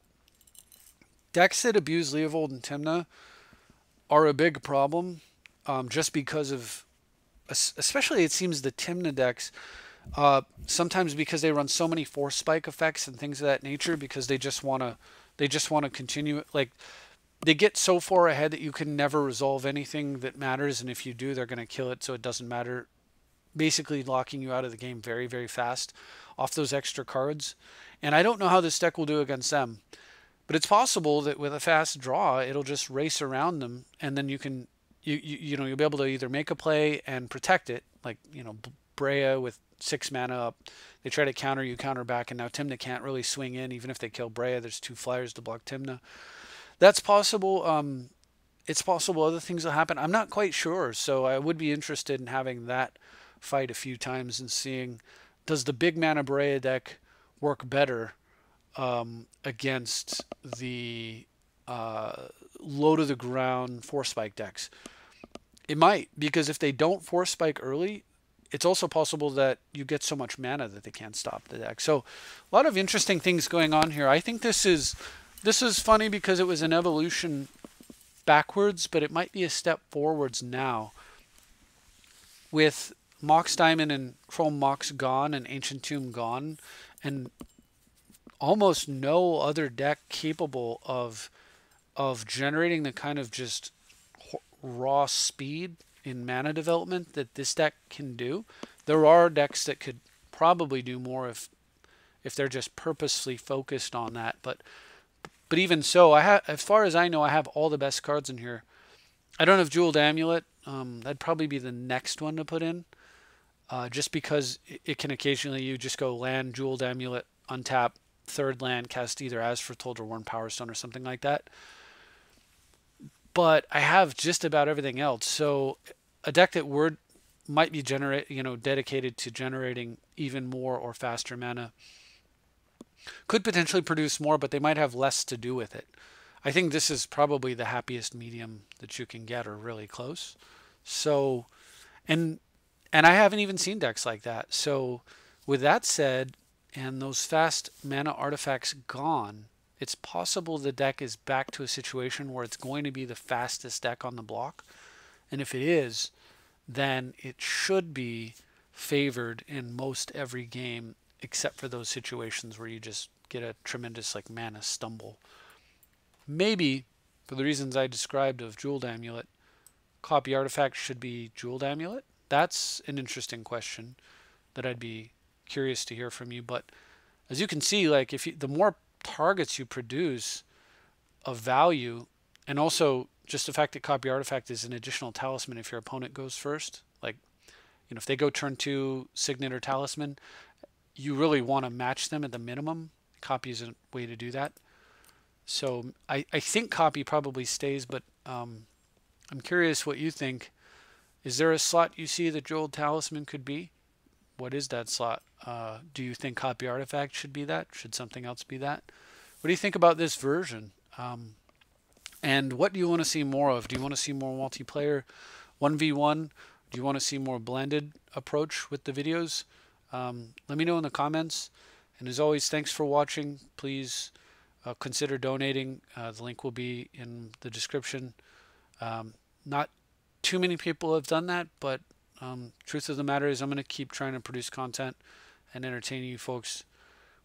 decks that abuse Leovold and Tymna are a big problem, just because of, especially it seems the Tymna decks, sometimes because they run so many force spike effects and things of that nature, because they just want to continue, like, they get so far ahead that you can never resolve anything that matters, and if you do, they're going to kill it, so it doesn't matter. Basically locking you out of the game very, very fast off those extra cards. And I don't know how this deck will do against them, but it's possible that with a fast draw, it'll just race around them, and then you'll be able to either make a play and protect it, like, Breya with 6 mana up. They try to counter, you counter back, and now Tymna can't really swing in. Even if they kill Breya, there's 2 flyers to block Tymna. That's possible. It's possible other things will happen. I'm not quite sure, so I would be interested in having that fight a few times and seeing, does the big mana Breya deck work better against the low to the ground force spike decks? It might, because if they don't force spike early, it's also possible that you get so much mana that they can't stop the deck. So a lot of interesting things going on here. I think this is funny because it was an evolution backwards, but it might be a step forwards now. With Mox Diamond and Chrome Mox gone and Ancient Tomb gone, and almost no other deck capable of generating the kind of just raw speed in mana development that this deck can do. There are decks that could probably do more if they're just purposely focused on that, but even so, as far as I know, I have all the best cards in here. I don't have Jeweled Amulet. That'd probably be the next one to put in, just because it can occasionally, you just go land, Jeweled Amulet, untap, third land, cast either As Foretold or Worn Power Stone or something like that. But I have just about everything else. So a deck that might be dedicated to generating even more or faster mana could potentially produce more, but they might have less to do with it. I think this is probably the happiest medium that you can get, or really close. So, and I haven't even seen decks like that. So with that said, and those fast mana artifacts gone, it's possible the deck is back to a situation where it's going to be the fastest deck on the block. And if it is, then it should be favored in most every game, except for those situations where you just get a tremendous mana stumble. Maybe, for the reasons I described of Jeweled Amulet, copy artifact should be Jeweled Amulet, That's an interesting question that I'd be curious to hear from you. But as you can see, like if you, the more targets you produce of value, and also just the fact that copy artifact is an additional talisman if your opponent goes first, like if they go turn 2 signet or talisman, you really want to match them at the minimum. Copy is a way to do that. So I think copy probably stays, but I'm curious what you think. Is there a slot you see that Jeweled Talisman could be? What is that slot? Do you think copy artifact should be that? Should something else be that? What do you think about this version? And what do you want to see more of? Do you want to see more multiplayer 1v1? Do you want to see more blended approach with the videos? Let me know in the comments. And as always, thanks for watching. Please consider donating. The link will be in the description. Not too many people have done that, but truth of the matter is I'm going to keep trying to produce content and entertain you folks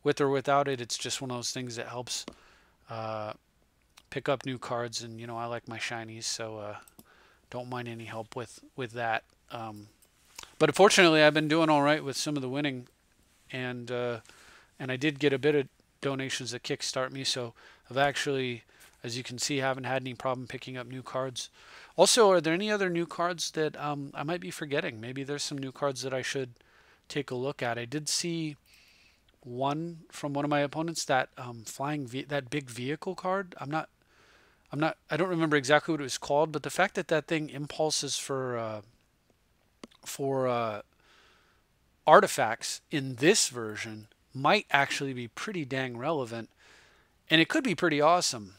with or without it. It's just one of those things that helps pick up new cards, and I like my shinies, so don't mind any help with that. But unfortunately, I've been doing all right with some of the winning, and I did get a bit of donations that kickstart me, so I've actually, as you can see, haven't had any problem picking up new cards. Also, are there any other new cards that I might be forgetting? Maybe there's some new cards that I should take a look at. I did see one from one of my opponents, that that big vehicle card. I don't remember exactly what it was called, but the fact that that thing impulses for artifacts in this version might actually be pretty dang relevant, and it could be pretty awesome.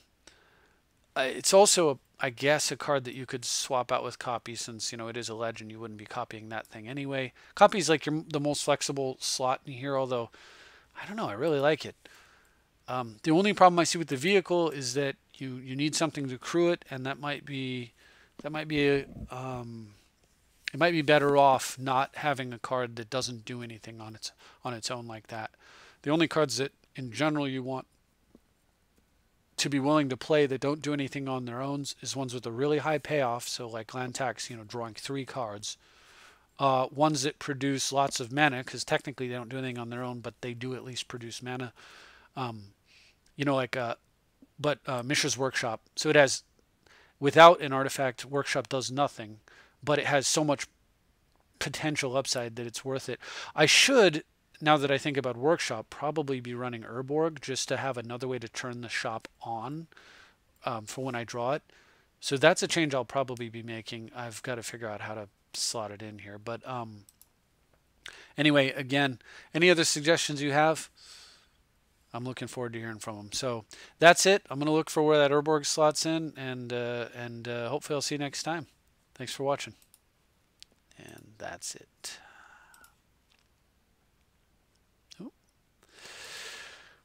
It's also, I guess, a card that you could swap out with copy, since it is a legend. You wouldn't be copying that thing anyway. Copy is like the most flexible slot in here, although I don't know, I really like it. The only problem I see with the vehicle is that you need something to crew it, and it might be better off not having a card that doesn't do anything on its own like that. The only cards that in general you want to be willing to play that don't do anything on their own is ones with a really high payoff, so like land tax, drawing 3 cards. Ones that produce lots of mana, because technically they don't do anything on their own, but they do at least produce mana. Mishra's Workshop. So it has, without an artifact, Workshop does nothing, but it has so much potential upside that it's worth it. I should, now that I think about Workshop, probably be running Urborg just to have another way to turn the shop on for when I draw it. So that's a change I'll probably be making. I've got to figure out how to slot it in here. But anyway, again, any other suggestions you have, I'm looking forward to hearing from them. So that's it. I'm going to look for where that Urborg slots in, and hopefully I'll see you next time. Thanks for watching. And that's it.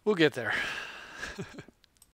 We'll get there.